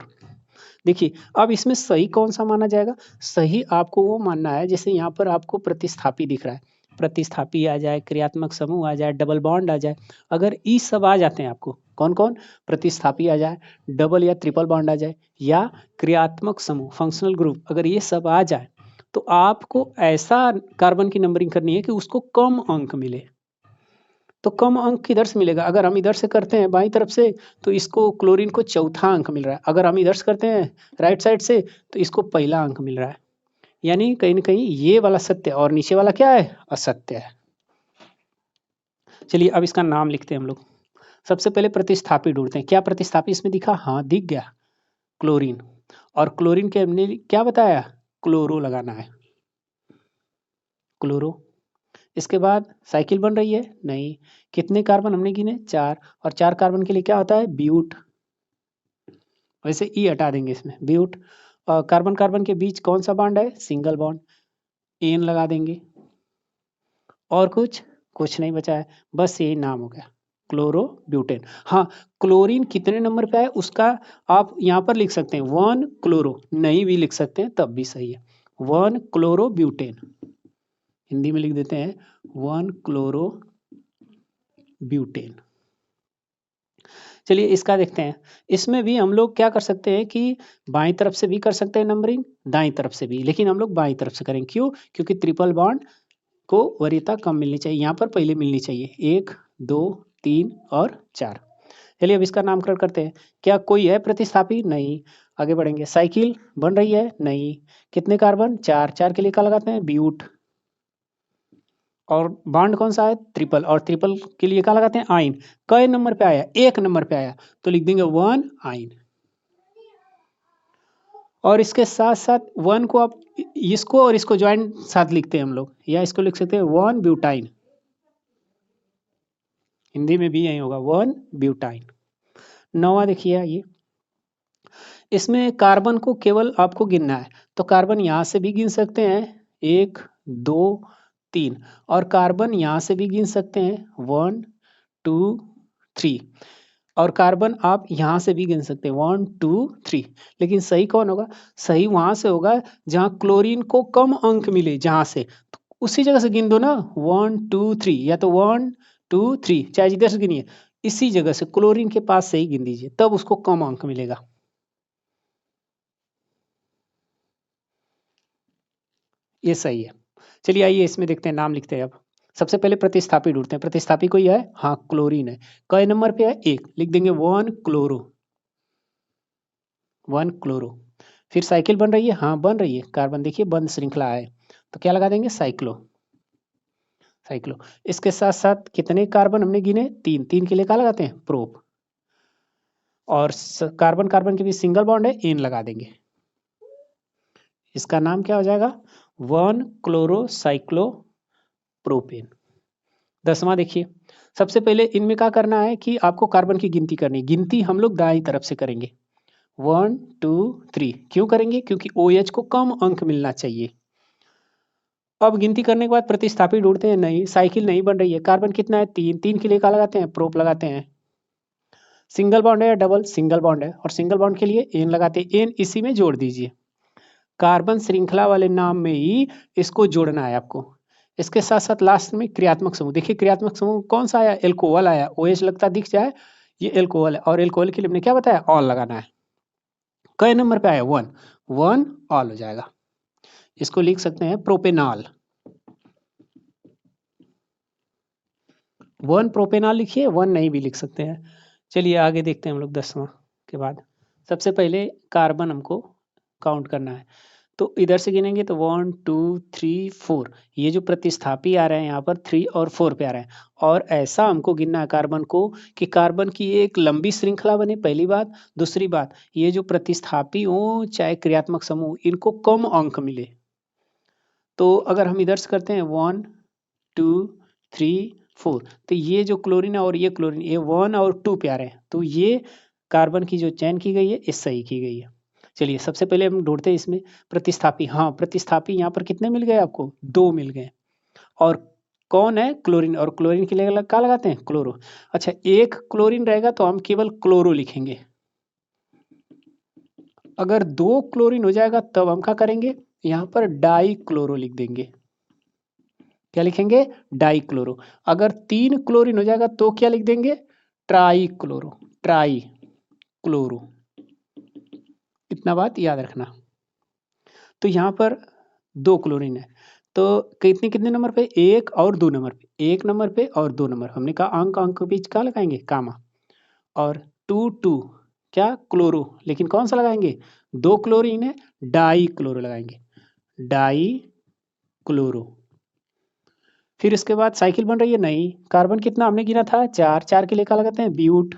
S1: देखिए अब इसमें सही कौन सा माना जाएगा? सही आपको वो मानना है जैसे यहाँ पर आपको प्रतिस्थापी दिख रहा है, प्रतिस्थापी आ जाए, क्रियात्मक समूह आ जाए, डबल बॉन्ड आ जाए। अगर ई सब आ जाते हैं आपको, कौन कौन? प्रतिस्थापी आ जाए, डबल या ट्रिपल बॉन्ड आ जाए, या क्रियात्मक समूह फंक्शनल ग्रुप, अगर ये सब आ जाए तो आपको ऐसा कार्बन की नंबरिंग करनी है कि उसको कम अंक मिले। तो कम अंक किधर से मिलेगा? अगर हम इधर से करते हैं बाईं तरफ से तो इसको क्लोरीन को चौथा अंक मिल रहा है। अगर हम इधर से करते हैं राइट साइड से तो इसको पहला अंक मिल रहा है। यानी कहीं ना कहीं ये वाला सत्य और नीचे वाला क्या है? असत्य है। चलिए अब इसका नाम लिखते हैं हम लोग। सबसे पहले प्रतिस्थापी ढूंढते हैं। क्या प्रतिस्थापी इसमें दिखा? हाँ दिख गया, क्लोरीन। और क्लोरीन के हमने क्या बताया? क्लोरो लगाना है, क्लोरो। इसके बाद साइकिल बन रही है? नहीं। कितने कार्बन हमने गिने? 4, और 4 कार्बन के लिए क्या होता है? ब्यूट। वैसे ई हटा देंगे इसमें, ब्यूट। और कार्बन कार्बन के बीच कौन सा बॉन्ड है? सिंगल बॉन्ड, एन लगा देंगे। और कुछ कुछ नहीं बचा है, बस यही नाम हो गया क्लोरोब्यूटेन। हाँ, क्लोरीन कितने नंबर पे है उसका आप यहाँ पर लिख सकते हैं 1 क्लोरो, नहीं भी लिख सकते हैं तब भी सही है, 1 क्लोरोब्यूटेन, हिंदी में लिख देते हैं 1 क्लोरोब्यूटेन। चलिए इसका देखते हैं, इसमें भी हम लोग क्या कर सकते हैं कि बाईं तरफ से भी कर सकते हैं नंबरिंग, दाईं तरफ से भी, लेकिन हम लोग बाईं तरफ से करेंगे। क्यों? क्योंकि ट्रिपल बॉन्ड को वरीयता कम मिलनी चाहिए, यहाँ पर पहले मिलनी चाहिए 1 2 3 और 4। चलिए अब इसका नामकरण करते हैं। क्या कोई है प्रतिस्थापी? नहीं। आगे बढ़ेंगे। साइकिल बन रही है? नहीं। कितने कार्बन? 4, 4 के लिए क्या लगाते हैं? ब्यूट। और बॉन्ड कौन सा है? ट्रिपल, और ट्रिपल के लिए क्या लगाते हैं? आइन। कई नंबर पे आया? 1 नंबर पे आया, तो लिख देंगे 1 आइन। और इसके साथ साथ 1 को आप इसको और इसको ज्वाइंट साथ लिखते हैं हम लोग, या इसको लिख सकते हैं 1 ब्यूटाइन, हिंदी में भी यही होगा 1 ब्यूटाइन। 9वां देखिए, ये इसमें कार्बन को केवल आपको गिनना है, तो कार्बन यहाँ से भी गिन सकते हैं 1 2 3, और कार्बन यहाँ से भी गिन सकते हैं 1 2 3, और कार्बन आप यहाँ से भी गिन सकते हैं 1 2 3। लेकिन सही कौन होगा? सही वहां से होगा जहाँ क्लोरीन को कम अंक मिले, जहां से, तो उसी जगह से गिन दो ना, 1 2 3, या तो 1 2 3, चाहे जिधर से गिनिए, इसी जगह से क्लोरीन के पास से ही गिन दीजिए, तब उसको कम अंक मिलेगा। ये सही है। चलिए आइए इसमें देखते हैं, नाम लिखते हैं अब। सबसे पहले प्रतिस्थापी ढूंढते हैं। प्रतिस्थापी कोई है? हाँ, क्लोरीन है। कई नंबर पे है? 1, लिख देंगे 1 क्लोरो, 1 क्लोरो। फिर साइकिल बन रही है? हाँ बन रही है, कार्बन देखिए बंद श्रृंखला है, तो क्या लगा देंगे? Cyclo, cyclo. इसके साथ साथ कितने कार्बन हमने गिने? 3, 3 के लिए क्या लगाते हैं? प्रोप। और कार्बन कार्बन के बीच सिंगल बॉन्ड है, एन लगा देंगे। इसका नाम क्या हो जाएगा? 1 क्लोरोसाइक्लो प्रोपेन। 10वां देखिए, सबसे पहले इनमें क्या करना है कि आपको कार्बन की गिनती करनी है। गिनती हम लोग दाईं तरफ से करेंगे, 1 2 3। क्यों करेंगे? क्योंकि OH को कम अंक मिलना चाहिए। अब गिनती करने के बाद प्रतिस्थापी ढूंढते हैं। नहीं, साइकिल नहीं बन रही है। कार्बन कितना है? 3, 3 के लिए क्या लगाते हैं? प्रोप लगाते हैं। सिंगल बॉन्ड है या डबल? सिंगल बॉन्ड है, और सिंगल बॉन्ड के लिए एन लगाते हैं। एन इसी में जोड़ दीजिए, कार्बन श्रृंखला वाले नाम में ही इसको जोड़ना है आपको। इसके साथ साथ लास्ट में क्रियात्मक समूह देखिए, क्रियात्मक समूह कौन सा आया? एल्कोहल आया। OH लगता दिख जाए, ये एल्कोहल है, और एल्कोहल के लिए हमने क्या बताया? ऑल लगाना है। कई नंबर पे आया? 1, 1 ऑल हो जाएगा। इसको लिख सकते हैं प्रोपेनॉल, 1 प्रोपेनॉल लिखिए, 1 नहीं भी लिख सकते हैं। चलिए आगे देखते हैं हम लोग 10वां के बाद। सबसे पहले कार्बन हमको काउंट करना है, तो इधर से गिनेंगे तो 1 2 3 4, ये जो प्रतिस्थापी आ रहे हैं यहाँ पर 3 और 4 पे आ रहे हैं, और ऐसा हमको गिनना है कार्बन को कि कार्बन की एक लंबी श्रृंखला बने, पहली बात। दूसरी बात, ये जो प्रतिस्थापी हो चाहे क्रियात्मक समूह, इनको कम अंक मिले। तो अगर हम इधर से करते हैं 1 2 3 4, तो ये जो क्लोरीन है और ये क्लोरीन, ये 1 और 2 पे आ रहे हैं, तो ये कार्बन की जो चयन की गई है इस सही की गई है। चलिए सबसे पहले हम ढूंढते हैं इसमें प्रतिस्थापी। हाँ, प्रतिस्थापी यहाँ पर कितने मिल गए आपको? 2 मिल गए। और कौन है? क्लोरीन, और क्लोरीन के लिए क्या लगाते हैं? क्लोरो। अच्छा, एक क्लोरीन रहेगा तो हम केवल क्लोरो लिखेंगे। अगर 2 क्लोरीन हो जाएगा तब हम क्या करेंगे? यहाँ पर डाई क्लोरो लिख देंगे। क्या लिखेंगे? Die chloro. अगर 3 क्लोरीन हो जाएगा तो क्या लिख देंगे? Try chloro, try chloro. इतना बात याद रखना। तो यहाँ पर 2 क्लोरीन है, तो कितने कितने नंबर पे? 1 और 2 नंबर पे, 1 नंबर पे और 2 नंबर। हमने कहा अंक अंक के बीच क्या लगाएंगे? कामा। और 2 2 क्या? क्लोरो, लेकिन कौन सा लगाएंगे? 2 क्लोरीन है, डाई क्लोरो लगाएंगे, डाई क्लोरो। फिर इसके बाद साइकिल बन रही है? नहीं। कार्बन कितना हमने गिना था? 4, 4 के लिए क्या लगाते हैं? ब्यूट।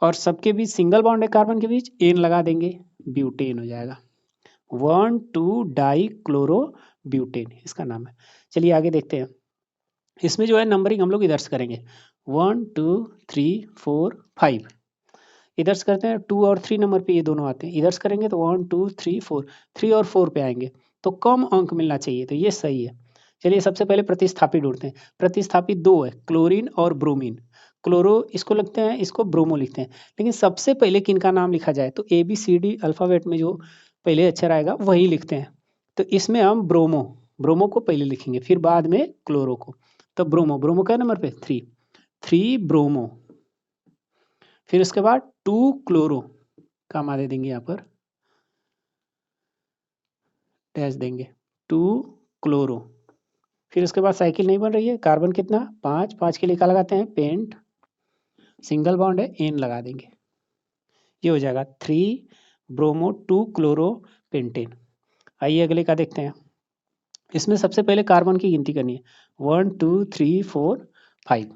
S1: और सबके बीच सिंगल बॉन्ड है कार्बन के बीच, एन लगा देंगे, ब्यूटेन हो जाएगा। 1 2 डाई क्लोरो ब्यूटेन इसका नाम है। चलिए आगे देखते हैं। इसमें जो है नंबरिंग हम लोग इधर से करेंगे, 1 2 3 4 5। इधर से करते हैं 2 और 3 नंबर पे, ये दोनों आते हैं। इधर से करेंगे तो 1 2 3 4, 3 और 4 पे आएंगे, तो कम अंक मिलना चाहिए, तो ये सही है। चलिए सबसे पहले प्रतिस्थापी ढूंढते हैं। प्रतिस्थापी दो है, क्लोरीन और ब्रोमीन। क्लोरो इसको लिखते हैं, इसको ब्रोमो लिखते हैं। लेकिन सबसे पहले किनका नाम लिखा जाए तो ABCD अल्फाबेट में जो पहले अक्षर आएगा वही लिखते हैं। तो इसमें हम ब्रोमो को पहले लिखेंगे, फिर बाद में क्लोरो को। तो ब्रोमो क्या नंबर पे 3 ब्रोमो। फिर उसके बाद 2 क्लोरो, कामा दे देंगे यहाँ पर, डैश देंगे, 2 क्लोरो। फिर उसके बाद साइकिल नहीं बन रही है, कार्बन कितना 5 के लिए क्या लगाते हैं पेंट, सिंगल बॉन्ड है N लगा देंगे, ये हो जाएगा 3 ब्रोमो 2 क्लोरो पेंटेन। आइए अगले का देखते हैं। इसमें सबसे पहले कार्बन की गिनती करनी है, 1 2 3 4 5।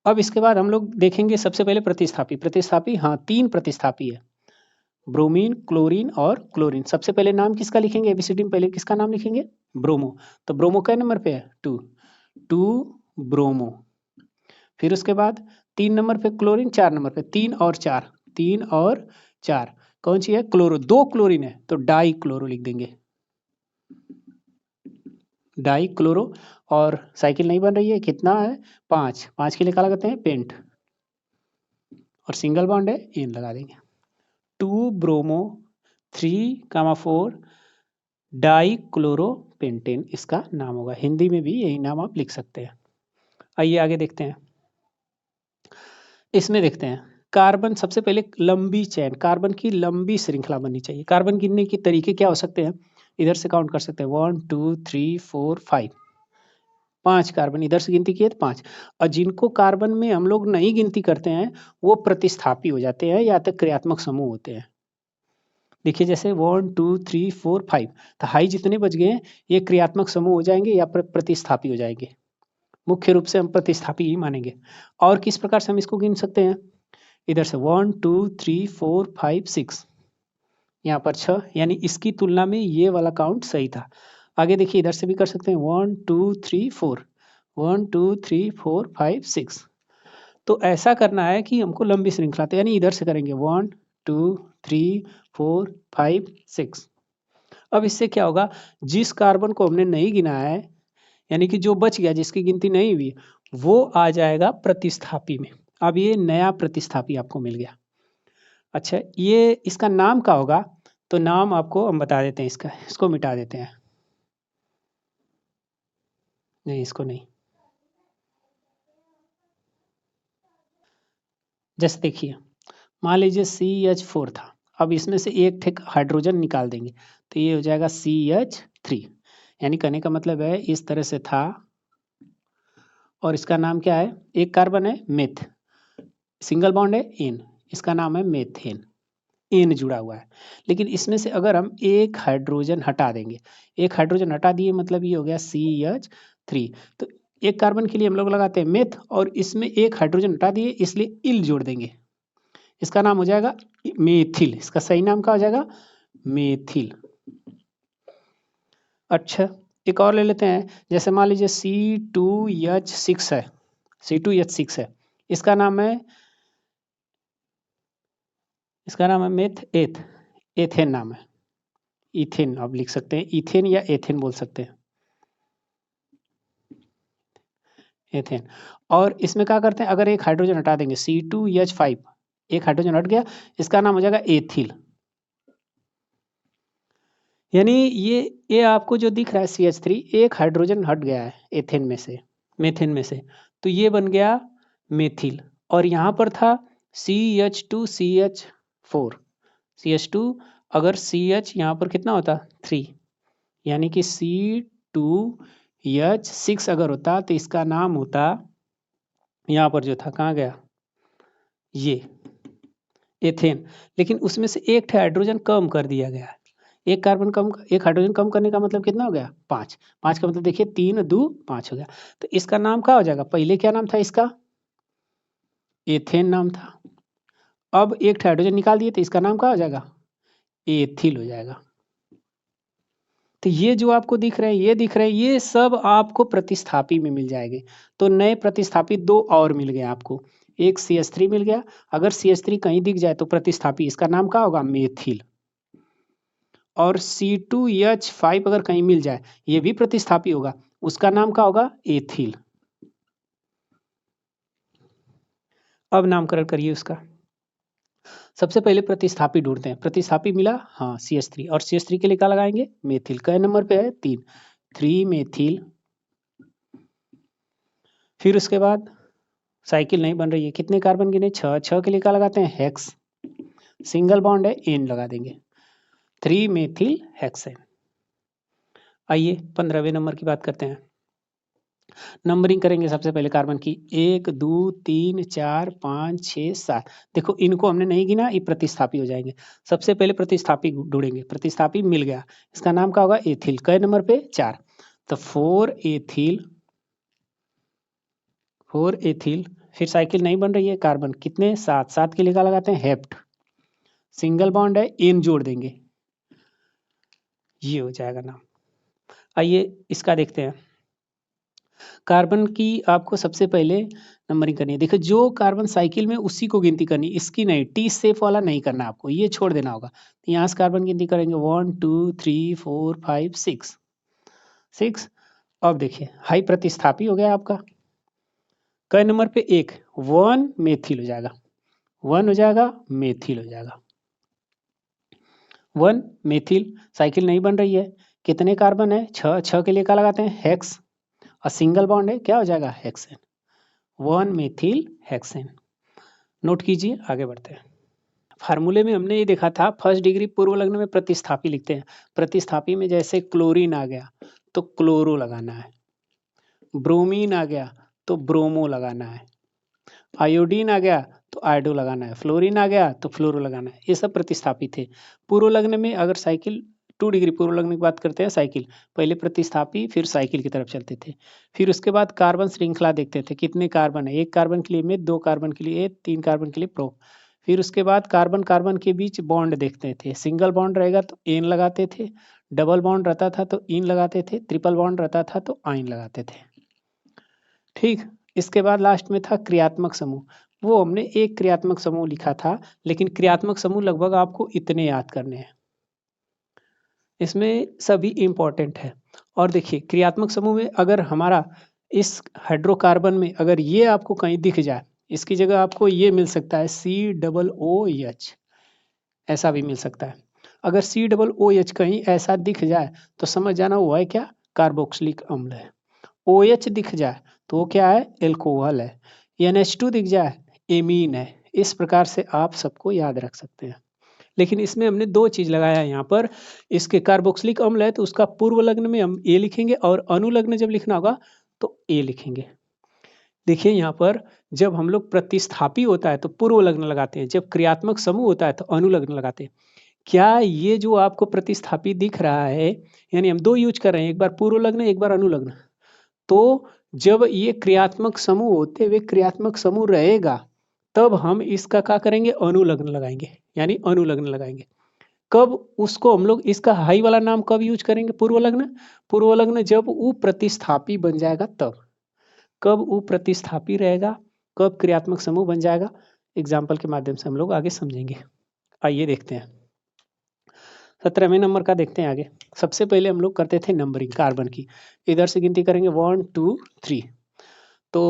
S1: अब इसके बाद हम लोग देखेंगे सबसे पहले प्रतिस्थापी, हाँ 3 प्रतिस्थापी है, ब्रोमीन, क्लोरीन और क्लोरीन। सबसे पहले नाम किसका लिखेंगे, ABCD में पहले किसका नाम लिखेंगे, ब्रोमो। तो ब्रोमो क्या नंबर पे है 2 ब्रोमो। फिर उसके बाद 3 नंबर पे क्लोरीन, 4 नंबर पे 3 और 4 कौन सी है, क्लोरो। 2 क्लोरीन है तो डाई क्लोरो लिख देंगे, डाई क्लोरो। और साइकिल नहीं बन रही है, कितना है 5 के लिए क्या लगाते हैं पेंट, और सिंगल बॉन्ड है N लगा देंगे, 2 ब्रोमो 3, 4 डाई क्लोरो पेंटेन इसका नाम होगा। हिंदी में भी यही नाम आप लिख सकते हैं। आइए आगे देखते हैं। इसमें देखते हैं कार्बन, सबसे पहले लंबी चेन, कार्बन की लंबी श्रृंखला बननी चाहिए। कार्बन गिनने के तरीके क्या हो सकते हैं, इधर से काउंट कर सकते हैं 1 2 3 4 5, 5 कार्बन इधर से गिनती किए तो 5। और जिनको कार्बन में हम लोग नहीं गिनती करते हैं वो प्रतिस्थापी हो जाते हैं या तो क्रियात्मक समूह होते हैं। देखिए जैसे 1 2 3 4 5, तो हाई जितने बच गए हैं ये क्रियात्मक समूह हो जाएंगे या प्रतिस्थापी हो जाएंगे। मुख्य रूप से हम प्रतिस्थापी ही मानेंगे। और किस प्रकार से हम इसको गिन सकते हैं, इधर से 1 2 3 4 5 6, यहाँ पर 6, यानी इसकी तुलना में ये वाला काउंट सही था। आगे देखिए इधर से भी कर सकते हैं 1 2 3 4, 1 2 3 4 5 6। तो ऐसा करना है कि हमको लंबी श्रृंखला, तो यानी इधर से करेंगे 1 2 3 4 5 6। अब इससे क्या होगा, जिस कार्बन को हमने नहीं गिना है, यानी कि जो बच गया जिसकी गिनती नहीं हुई, वो आ जाएगा प्रतिस्थापी में। अब ये नया प्रतिस्थापी आपको मिल गया। अच्छा ये इसका नाम क्या होगा, तो नाम आपको हम बता देते हैं इसका, इसको मिटा देते हैं, नहीं इसको नहीं। जैसे देखिए मान लीजिए CH4 था, अब इसमें से एक हाइड्रोजन निकाल देंगे तो ये हो जाएगा CH3। यानी कहने का मतलब है इस तरह से था, और इसका नाम क्या है, एक कार्बन है मेथ, सिंगल बॉन्ड है N, इसका नाम है मेथेन, N जुड़ा हुआ है। लेकिन इसमें से अगर हम एक हाइड्रोजन हटा देंगे, एक हाइड्रोजन हटा दिए मतलब ये हो गया CH3। तो एक कार्बन के लिए हम लोग लगाते हैं मेथ, और इसमें एक हाइड्रोजन हटा दिए इसलिए इल जोड़ देंगे, इसका नाम हो जाएगा मेथिल। इसका सही नाम क्या हो जाएगा, मेथिल। अच्छा एक और ले लेते हैं, जैसे मान लीजिए C2H6 है, C2H6 है, इसका नाम है एथेन नाम है, इथेन आप लिख सकते हैं, इथेन या एथेन बोल सकते हैं, एथेन। और इसमें क्या करते हैं, अगर एक हाइड्रोजन हटा देंगे C2H5, एक हाइड्रोजन हट गया, इसका नाम हो जाएगा एथिल। यानी ये आपको जो दिख रहा है CH3, एक हाइड्रोजन हट गया है एथेन में से, मेथेन में से, तो ये बन गया मेथिल। और यहाँ पर था CH2CH4, CH2, अगर CH यहाँ पर कितना होता 3, यानी कि C2H6 अगर होता तो इसका नाम होता, यहाँ पर जो था कहाँ गया ये एथेन। लेकिन उसमें से एक हाइड्रोजन कम कर दिया गया, एक कार्बन कम, एक हाइड्रोजन कम करने का मतलब कितना हो गया 5, 5 का मतलब देखिए 3 2 5 हो गया। तो इसका नाम क्या हो जाएगा, पहले क्या नाम था इसका, एथेन नाम था। अब एक हाइड्रोजन निकाल दिए तो इसका नाम क्या हो जाएगा, एथिल हो जाएगा। तो ये जो आपको दिख रहे हैं, ये दिख रहे हैं, ये सब आपको प्रतिस्थापी में मिल जाएंगे। तो नए प्रतिस्थापी 2 और मिल गए आपको, एक CH3 मिल गया, अगर CH3 कहीं दिख जाए तो प्रतिस्थापी इसका नाम क्या होगा, मेथिल। और C2H5 अगर कहीं मिल जाए, ये भी प्रतिस्थापी होगा, उसका नाम क्या होगा? एथिल। अब नामकरण करिए उसका। सबसे पहले प्रतिस्थापी ढूंढते हैं। प्रतिस्थापी मिला, हाँ CH3, और CH3 के लिए क्या लगाएंगे? मेथिल। कै नंबर पे है? 3, 3 मेथिल। फिर उसके बाद साइकिल नहीं बन रही है, कितने कार्बन गिने? 6, 6 के लिए क्या लगाते हैं? हेक्स। सिंगल बॉन्ड है, एन लगा देंगे, 3 मेथिल हेक्सेन। आइए 15वें नंबर की बात करते हैं। नंबरिंग करेंगे सबसे पहले कार्बन की, 1 2 3 4 5 6 7। देखो इनको हमने नहीं गिना, ये प्रतिस्थापी हो जाएंगे। सबसे पहले प्रतिस्थापी ढूंढेंगे। प्रतिस्थापी मिल गया, इसका नाम क्या होगा? एथिल। कै नंबर पे? 4। तो 4 एथिल, 4 एथिल। फिर साइकिल नहीं बन रही है, कार्बन कितने? 7, 7 के लिए क्या लगाते हैं? हेप्ट। सिंगल बॉन्ड है, एन जोड़ देंगे, ये हो जाएगा नाम। आइए इसका देखते हैं। कार्बन की आपको सबसे पहले नंबरिंग करनी है। देखो जो कार्बन साइकिल में उसी को गिनती करनी, इसकी नहीं, टी सेफ वाला नहीं करना आपको, ये छोड़ देना होगा। तो यहाँ से कार्बन गिनती करेंगे 1 2 3 4 5 6 6। अब देखिए हाई प्रतिस्थापी हो गया आपका। कै नंबर पे? 1, 1 मेथिल हो जाएगा, 1 हो जाएगा, मेथिल हो जाएगा, 1 मेथिल। साइकिल नहीं बन रही है, कितने कार्बन है? 6, 6 के लिए क्या लगाते हैं? हेक्स, और सिंगल बॉन्ड है, क्या हो जाएगा? हेक्सेन। 1 methyl hexane. नोट कीजिए, आगे बढ़ते हैं। फार्मूले में हमने ये देखा था, फर्स्ट डिग्री पूर्व लग्न में प्रतिस्थापी लिखते हैं। प्रतिस्थापी में जैसे क्लोरीन आ गया तो क्लोरो लगाना है, ब्रोमीन आ गया तो ब्रोमो लगाना है, आयोडीन आ गया तो आयोडो लगाना है, फ्लोरीन आ गया तो फ्लोरो लगाना है। ये सब प्रतिस्थापी थे। पूर्व लग्न में अगर साइकिल, 2 डिग्री पूर्व लग्न की बात करते हैं, साइकिल पहले प्रतिस्थापी फिर साइकिल की तरफ चलते थे। फिर उसके बाद कार्बन श्रृंखला देखते थे, कितने कार्बन है? 1 कार्बन के लिए में, 2 कार्बन के लिए, 3 कार्बन के लिए प्रो। फिर उसके बाद कार्बन कार्बन के बीच बॉन्ड देखते थे, सिंगल बॉन्ड रहेगा तो एन लगाते थे, डबल बॉन्ड रहता था तो इन लगाते थे, ट्रिपल बॉन्ड रहता था तो आइन लगाते थे। ठीक। इसके बाद लास्ट में था क्रियात्मक समूह। वो हमने एक क्रियात्मक समूह लिखा था, लेकिन क्रियात्मक समूह लगभग आपको इतने याद करने हैं, इसमें सभी इंपॉर्टेंट है। और देखिए क्रियात्मक समूह में अगर हमारा इस हाइड्रोकार्बन में अगर ये आपको कहीं दिख जाए, इसकी जगह आपको ये मिल सकता है COOH, ऐसा भी मिल सकता है। अगर COOH कहीं ऐसा दिख जाए तो समझ जाना वो है क्या? कार्बोक्सिलिक अम्ल है। OH दिख जाए तो वो क्या है? एल्कोहल है। NH2 दिख जाए, एमीन है। इस प्रकार से आप सबको याद रख सकते हैं। लेकिन इसमें हमने 2 चीज लगाया है यहाँ पर। इसके कार्बोक्सिलिक अम्ल है तो उसका पूर्व लग्न में हम ए लिखेंगे, और अनुलग्न जब लिखना होगा तो ए लिखेंगे। देखिए यहाँ पर जब हम लोग प्रतिस्थापी होता है तो पूर्व लग्न लगाते हैं, जब क्रियात्मक समूह होता है तो अनुलग्न लगाते हैं। क्या ये जो आपको प्रतिस्थापी दिख रहा है, यानी हम 2 यूज कर रहे हैं, एक बार पूर्व लग्न एक बार अनुलग्न। तो जब ये क्रियात्मक समूह होते हुए क्रियात्मक समूह रहेगा, तब हम इसका क्या करेंगे? अनुलग्न लगाएंगे, यानी अनुलग्न लगाएंगे। कब उसको हम लोग इसका हाई वाला नाम कब यूज करेंगे? पूर्व लग्न। पूर्व लग्न जब वो प्रतिस्थापी बन जाएगा तब। कब वो प्रतिस्थापी रहेगा, कब क्रियात्मक समूह बन जाएगा, एग्जाम्पल के माध्यम से हम लोग आगे समझेंगे। आइए देखते हैं 17वें नंबर का देखते हैं आगे। सबसे पहले हम लोग करते थे नंबरिंग कार्बन की, इधर से गिनती करेंगे 1 2 3। तो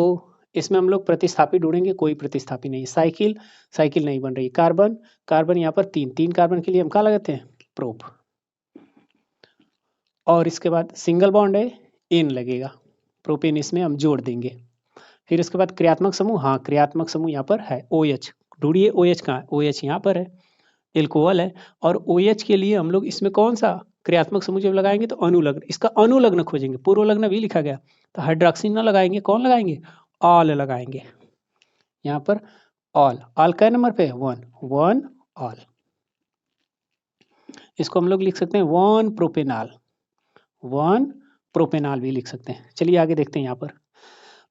S1: इसमें हम लोग प्रतिस्थापी ढूंढेंगे, कोई प्रतिस्थापी नहीं। साइकिल, साइकिल नहीं बन रही। कार्बन, कार्बन यहाँ पर 3, 3 कार्बन के लिए हम क्या लगाते हैं? प्रोप। और इसके बाद सिंगल बॉन्ड है, एन लगेगा, प्रोपेन इसमें हम जोड़ देंगे। फिर इसके बाद क्रियात्मक समूह, हाँ क्रियात्मक समूह यहाँ पर है OH। ढूंढिए OH कहाँ है? OH यहाँ पर है, एल्कोहल है। और OH के लिए हम लोग इसमें कौन सा क्रियात्मक समूह जब लगाएंगे तो अनुलग्न, इसका अनुलग्न खोजेंगे। पूर्व लग्न भी लिखा गया तो हाइड्रोक्सी ना लगाएंगे, कौन लगाएंगे? ऑल लगाएंगे। यहाँ पर ऑल, ऑल कै नंबर पे? 1, 1 ऑल। इसको हम लोग लिख सकते हैं 1 प्रोपेनॉल, 1 प्रोपेनॉल भी लिख सकते हैं। चलिए आगे देखते हैं यहाँ पर।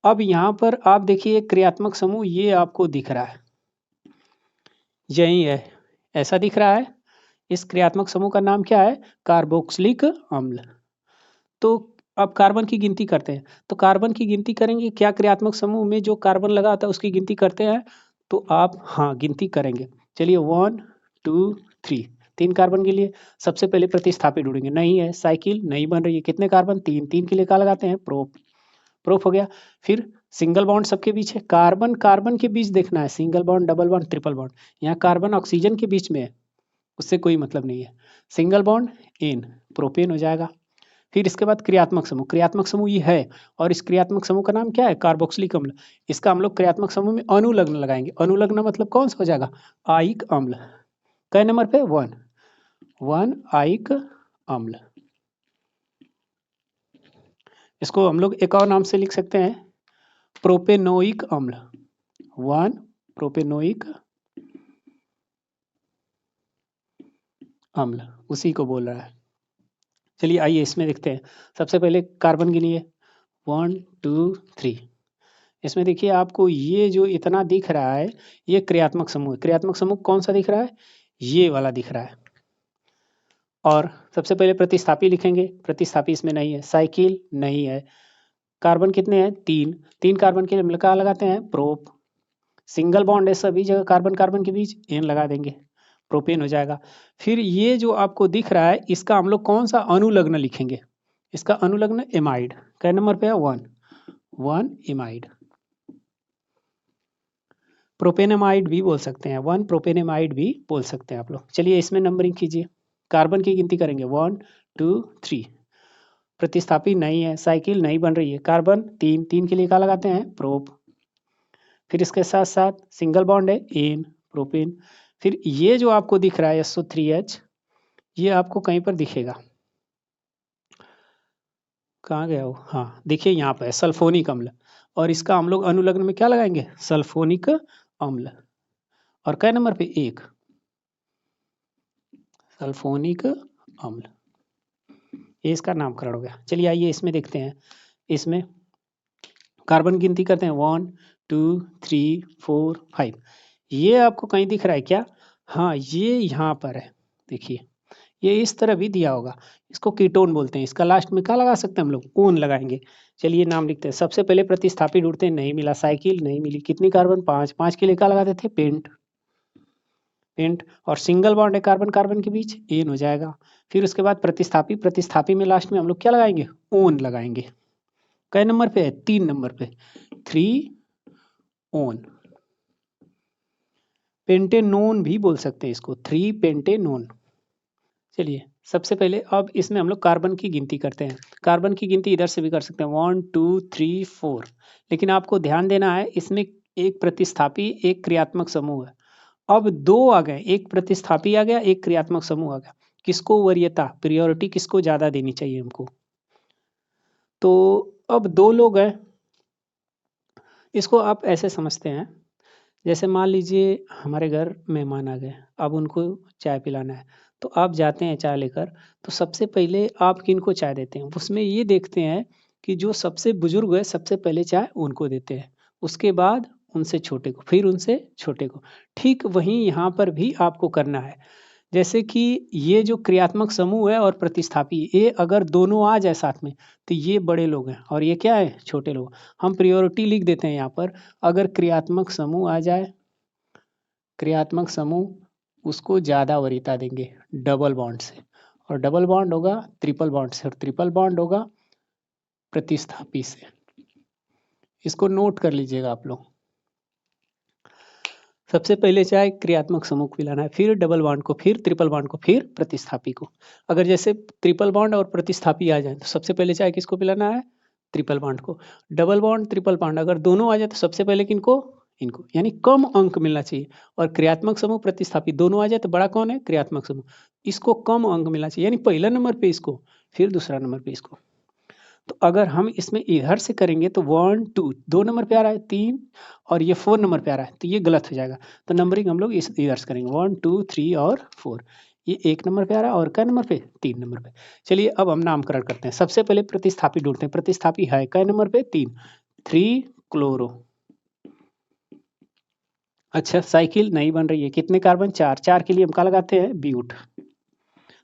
S1: अब यहाँ पर आप देखिए क्रियात्मक समूह ये आपको दिख रहा है, यही है, ऐसा दिख रहा है। इस क्रियात्मक समूह का नाम क्या है? कार्बोक्सिलिक अम्ल। तो अब कार्बन की गिनती करते हैं। तो कार्बन की गिनती करेंगे, क्या क्रियात्मक समूह में जो कार्बन लगा होता है उसकी गिनती करते हैं? तो आप हाँ गिनती करेंगे। चलिए 1 2 3, 3 कार्बन के लिए सबसे पहले प्रतिस्थापी ढूंढेंगे, नहीं है, साइकिल नहीं बन रही है, कितने कार्बन, 3, 3 के लिए क्या लगाते हैं, प्रोप, प्रोप हो गया। फिर सिंगल बॉन्ड सबके बीच है, कार्बन कार्बन के बीच देखना है, single bond, double bond, triple bond, यहाँ कार्बन ऑक्सीजन के बीच में है, उससे कोई मतलब नहीं है, सिंगल बॉन्ड एन, प्रोपेन हो जाएगा। फिर इसके बाद क्रियात्मक समूह ये है, और इस क्रियात्मक समूह का नाम क्या है, कार्बोक्सिलिक अम्ल। इसका हम लोग क्रियात्मक समूह में अनुलग्न लगाएंगे, अनुलग्न मतलब कौन सा हो जाएगा, आयिक अम्ल, कै नंबर पे, 1 आयिक अम्ल। इसको हम लोग एक और नाम से लिख सकते हैं, प्रोपेनोइक अम्ल, 1 प्रोपेनोइक अम्ल, उसी को बोल रहा है। चलिए आइए इसमें देखते हैं, सबसे पहले कार्बन गिनिए, 1 2 3। इसमें देखिए आपको ये जो इतना दिख रहा है, ये क्रियात्मक समूह है। क्रियात्मक समूह कौन सा दिख रहा है, ये वाला दिख रहा है। और सबसे पहले प्रतिस्थापी लिखेंगे, प्रतिस्थापी इसमें नहीं है, साइकिल नहीं है, कार्बन कितने हैं, 3, 3 कार्बन के लिए हम क्या लगाते हैं, प्रोप, सिंगल बॉन्ड है सभी जगह कार्बन कार्बन के बीच, एन लगा देंगे, प्रोपेन हो जाएगा। फिर ये जो आपको दिख रहा है, इसका हम लोग कौन सा अनुलग्न लिखेंगे, इसका अनुलग्न एमाइड, कै नंबर पे है, 1 एमाइड, प्रोपेनेमाइड भी बोल सकते हैं, 1 प्रोपेनेमाइड भी बोल सकते हैं आप लोग। चलिए इसमें नंबरिंग कीजिए, कार्बन की गिनती करेंगे, 1 2 3, प्रतिस्थापी नहीं है, साइकिल नहीं बन रही है, कार्बन 3, 3 के लिए क्या लगाते हैं, प्रोप, फिर इसके साथ साथ सिंगल बॉन्ड है, एन, प्रोपेन। फिर ये जो आपको दिख रहा है SO3H, ये आपको कहीं पर दिखेगा, कहाँ गया वो, हाँ देखिए यहाँ पर सल्फोनिक अम्ल, और इसका हम लोग अनुलग्न में क्या लगाएंगे, सल्फोनिक अम्ल, और कै नंबर पे, 1 सल्फोनिक अम्ल, ये इसका नामकरण हो गया। चलिए आइए इसमें देखते हैं, इसमें कार्बन गिनती करते हैं, 1 2 3 4 5, ये आपको कहीं दिख रहा है क्या, हाँ ये यहाँ पर है, देखिए ये इस तरह भी दिया होगा, इसको कीटोन बोलते हैं, इसका लास्ट में क्या लगा सकते हैं हम लोग, ओन लगाएंगे। चलिए नाम लिखते हैं, सबसे पहले प्रतिस्थापी ढूंढते हैं, नहीं मिला, साइकिल नहीं मिली, कितनी कार्बन, 5, 5 के लिए क्या लगाते थे, पेंट, पेंट, और सिंगल बॉन्ड है कार्बन कार्बन के बीच, एन हो जाएगा। फिर उसके बाद प्रतिस्थापी, प्रतिस्थापी में लास्ट में हम लोग क्या लगाएंगे, ओन लगाएंगे, कै नंबर पे है, 3 नंबर पे, 3 ओन, पेंटेनोन भी बोल सकते हैं इसको, 3 पेंटेनोन। चलिए सबसे पहले अब इसमें हम लोग कार्बन की गिनती करते हैं, कार्बन की गिनती इधर से भी कर सकते हैं, 1 2 3 4, लेकिन आपको ध्यान देना है इसमें एक प्रतिस्थापी एक क्रियात्मक समूह है। अब 2 आ गए, एक प्रतिस्थापी आ गया, एक क्रियात्मक समूह आ गया, किसको वरीयता, प्रियोरिटी किसको ज्यादा देनी चाहिए हमको, तो अब 2 लोग हैं, इसको आप ऐसे समझते हैं, जैसे मान लीजिए हमारे घर मेहमान आ गए, अब उनको चाय पिलाना है, तो आप जाते हैं चाय लेकर, तो सबसे पहले आप किनको चाय देते हैं, उसमें ये देखते हैं कि जो सबसे बुजुर्ग है सबसे पहले चाय उनको देते हैं, उसके बाद उनसे छोटे को, फिर उनसे छोटे को। ठीक वहीं यहाँ पर भी आपको करना है, जैसे कि ये जो क्रियात्मक समूह है और प्रतिस्थापी, ये अगर दोनों आ जाए साथ में, तो ये बड़े लोग हैं और ये क्या है, छोटे लोग। हम प्रियोरिटी लिख देते हैं यहाँ पर, अगर क्रियात्मक समूह आ जाए, क्रियात्मक समूह उसको ज़्यादा वरीयता देंगे डबल बॉन्ड से, और डबल बॉन्ड होगा ट्रिपल बॉन्ड से, और ट्रिपल बॉन्ड होगा प्रतिस्थापी से। इसको नोट कर लीजिएगा आप लोग, सबसे पहले चाहे क्रियात्मक समूह को पिलाना है, फिर डबल बॉन्ड को, फिर ट्रिपल बॉन्ड को, फिर प्रतिस्थापी को। अगर जैसे ट्रिपल बॉन्ड और प्रतिस्थापी आ जाए तो सबसे पहले चाहे किसको पिलाना है, ट्रिपल बॉन्ड को। डबल बॉन्ड ट्रिपल बॉन्ड अगर दोनों आ जाए तो सबसे पहले किनको, इनको, यानी कम अंक मिलना चाहिए। और क्रियात्मक समूह प्रतिस्थापी दोनों आ जाए तो बड़ा कौन है, क्रियात्मक समूह, इसको कम अंक मिलना चाहिए, यानी पहला नंबर पे इसको, फिर दूसरा नंबर पे इसको। तो अगर हम इसमें इधर से करेंगे तो 1 2 2 नंबर पे आ रहा है, 3 और ये 4 नंबर पे आ रहा है, तो ये गलत हो जाएगा। तो नंबरिंग हम लोग इस इधर से करेंगे, 1 2 3 और 4, ये 1 नंबर पे आ रहा है, और कै नंबर पे, 3 नंबर पे। चलिए अब हम नामकरण करते हैं, सबसे पहले प्रतिस्थापी ढूंढते हैं, प्रतिस्थापी है कै नंबर पे, 3 क्लोरो। अच्छा साइकिल नहीं बन रही है, कितने कार्बन, 4, 4 के लिए हम क्या लगाते हैं, ब्यूट,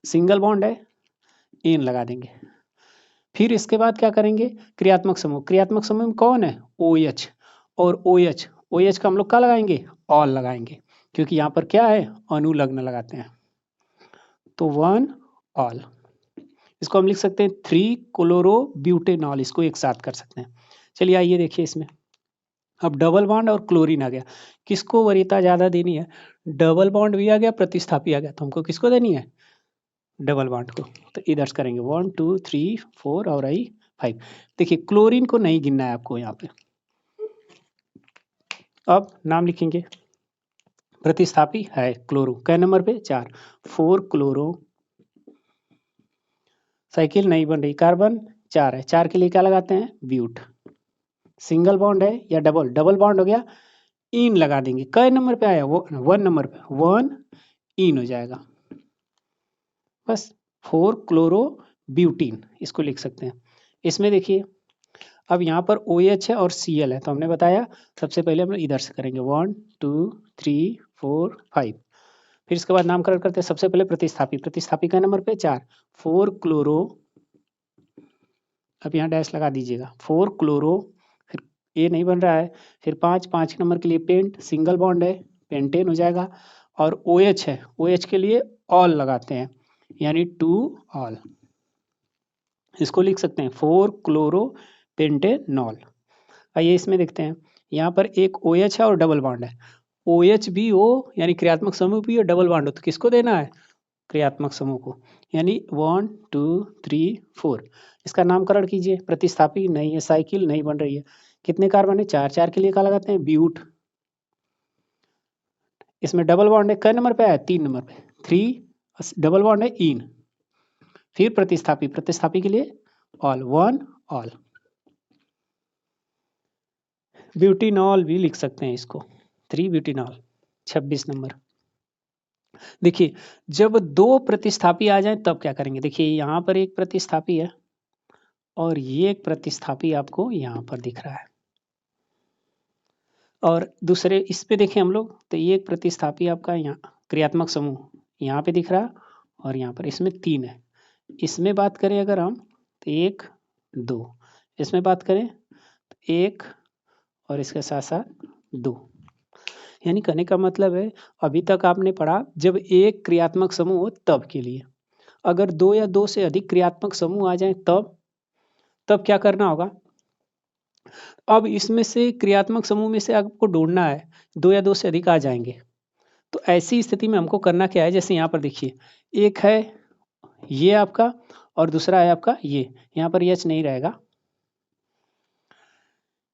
S1: सिंगल बॉन्ड है, एन लगा देंगे। फिर इसके बाद क्या करेंगे, क्रियात्मक समूह, क्रियात्मक समूह में कौन है, OH, और OH का हम लोग क्या लगाएंगे, ऑल लगाएंगे, क्योंकि यहाँ पर क्या है, अनुलग्न लगाते हैं। तो 1 ऑल। इसको हम लिख सकते हैं 3 क्लोरोब्यूटेनॉल, इसको एक साथ कर सकते हैं। चलिए आइए देखिए इसमें, अब डबल बॉन्ड और क्लोरीन आ गया, किसको वरीयता ज़्यादा देनी है? डबल बॉन्ड भी आ गया, प्रतिस्थापी आ गया, तो हमको किसको देनी है? डबल बॉन्ड को। तो इधर से करेंगे 1 2 3 4 और आई 5। देखिए क्लोरीन को नहीं गिनना है आपको यहाँ पे। अब नाम लिखेंगे, प्रतिस्थापी है क्लोरो, कै नंबर पे? 4, 4 क्लोरो। साइकिल नहीं बन रही, कार्बन 4 है, 4 के लिए क्या लगाते हैं? ब्यूट। सिंगल बॉन्ड है या डबल? डबल बॉन्ड हो गया, इन लगा देंगे। कै नंबर पे आया? वो 1 नंबर पे, 1 इन हो जाएगा बस। 4 क्लोरो ब्यूटीन, इसको लिख सकते हैं। इसमें देखिए अब यहाँ पर OH है और Cl है, तो हमने बताया सबसे पहले हम लोग इधर से करेंगे 1 2 3 4 5। फिर इसके बाद नामकरण करते हैं। सबसे पहले प्रतिस्थापी, प्रतिस्थापी का नंबर पे 4, 4 क्लोरो, अब यहाँ डैश लगा दीजिएगा, 4 क्लोरो, फिर ये नहीं बन रहा है, फिर 5, 5 नंबर के लिए पेंट, सिंगल बॉन्ड है, पेंटेन हो जाएगा। और OH है, OH के लिए ऑल लगाते हैं, यानी 2 ऑल, इसको लिख सकते हैं 4 क्लोरो पेंटेनॉल। आइए इसमें देखते हैं, यहाँ पर एक OH है और डबल बॉन्ड है। OH भी हो यानी क्रियात्मक समूह भी हो, डबल बॉन्ड हो, तो किसको देना है? क्रियात्मक समूह को, यानी 1 2 3 4। इसका नामकरण कीजिए। प्रतिस्थापी नहीं है, साइकिल नहीं बन रही है, कितने कार्बन है? 4, 4 के लिए क्या लगाते हैं? ब्यूट। इसमें डबल बॉन्ड है, कै नंबर पे आया? 3 नंबर पे, 3 डबल बॉन्ड है, इन। फिर प्रतिस्थापी, प्रतिस्थापी के लिए ऑल, 1 ऑल। ब्यूटीनॉल भी लिख सकते हैं इसको, 3 ब्यूटीनॉल, 26 नंबर। देखिए जब 2 प्रतिस्थापी आ जाए तब क्या करेंगे? देखिए यहाँ पर एक प्रतिस्थापी है और ये एक प्रतिस्थापी आपको यहाँ पर दिख रहा है, और दूसरे इस पे देखें हम लोग, तो ये एक प्रतिस्थापी आपका यहाँ क्रियात्मक समूह यहाँ पे दिख रहा है, और यहाँ पर इसमें 3 है। इसमें बात करें अगर हम, तो 1 2, इसमें बात करें तो 1 और इसके साथ साथ 2। यानी कहने का मतलब है, अभी तक आपने पढ़ा जब एक क्रियात्मक समूह हो तब के लिए, अगर 2 या 2 से अधिक क्रियात्मक समूह आ जाएं तब क्या करना होगा? अब इसमें से क्रियात्मक समूह में से आपको ढूंढना है, 2 या 2 से अधिक आ जाएंगे, तो ऐसी स्थिति में हमको करना क्या है? जैसे यहाँ पर देखिए, एक है ये आपका और दूसरा है आपका ये, यहाँ पर H नहीं रहेगा,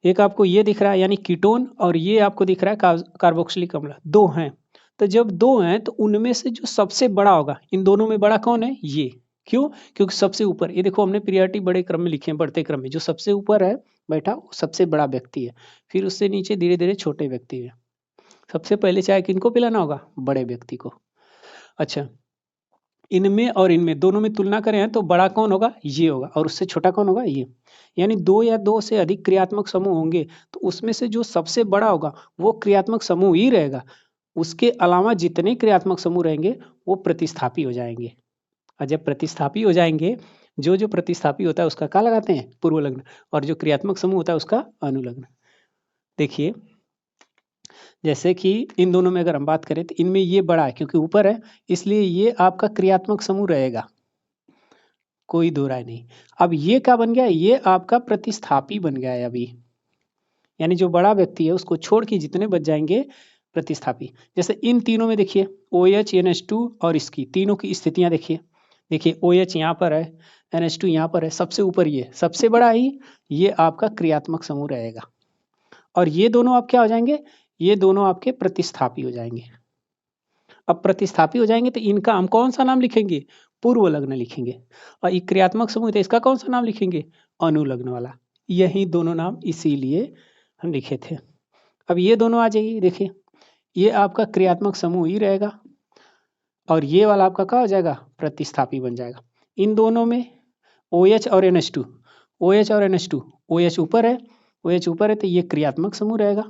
S1: एक आपको ये दिख रहा है यानी कीटोन, और ये आपको दिख रहा है कार्बोक्सिलिक अम्ल, 2 हैं। तो जब 2 हैं तो उनमें से जो सबसे बड़ा होगा, इन दोनों में बड़ा कौन है? ये। क्यों? क्योंकि सबसे ऊपर, ये देखो हमने प्रियॉरिटी बड़े क्रम में लिखे हैं, बढ़ते क्रम में, जो सबसे ऊपर है बैठा वो सबसे बड़ा व्यक्ति है, फिर उससे नीचे धीरे धीरे छोटे व्यक्ति है। सबसे पहले चाय किनको पिलाना होगा? बड़े व्यक्ति को। अच्छा, इनमें और इनमें दोनों में तुलना करें तो बड़ा कौन होगा? ये होगा, और उससे छोटा कौन होगा? ये। यानी 2 या 2 से अधिक क्रियात्मक समूह होंगे तो उसमें से जो सबसे बड़ा होगा वो क्रियात्मक समूह ही रहेगा, उसके अलावा जितने क्रियात्मक समूह रहेंगे वो प्रतिस्थापी हो जाएंगे। और जब प्रतिस्थापी हो जाएंगे, जो जो प्रतिस्थापी होता है उसका क्या लगाते हैं? पूर्व लग्न, और जो क्रियात्मक समूह होता है उसका अनुलग्न। देखिए जैसे कि इन दोनों में अगर हम बात करें तो इनमें ये बड़ा है क्योंकि ऊपर है, इसलिए ये आपका क्रियात्मक समूह रहेगा, कोई दो राय नहीं। अब ये क्या बन गया? ये आपका प्रतिस्थापी बन गया है अभी, यानी जो बड़ा व्यक्ति है उसको छोड़ के जितने बच जाएंगे प्रतिस्थापी। जैसे इन तीनों में देखिए OH NH2 और इसकी तीनों की स्थितियां देखिए, देखिए OH यहाँ पर है, NH2 यहाँ पर है, सबसे ऊपर ये सबसे बड़ा ही, ये आपका क्रियात्मक समूह रहेगा, और ये दोनों आप क्या हो जाएंगे? ये दोनों आपके प्रतिस्थापी हो जाएंगे। अब प्रतिस्थापी हो जाएंगे तो इनका हम कौन सा नाम लिखेंगे? पूर्व लग्न लिखेंगे, और ये क्रियात्मक समूह तो इसका कौन सा नाम लिखेंगे? अनुलग्न वाला। यही दोनों नाम इसीलिए हम लिखे थे। अब ये दोनों आ जाइए, देखिए ये आपका क्रियात्मक समूह ही रहेगा, और ये वाला आपका क्या हो जाएगा? प्रतिस्थापी बन जाएगा। इन दोनों में OH और NH2, OH और NH2, OH ऊपर है, OH ऊपर है तो ये क्रियात्मक समूह रहेगा,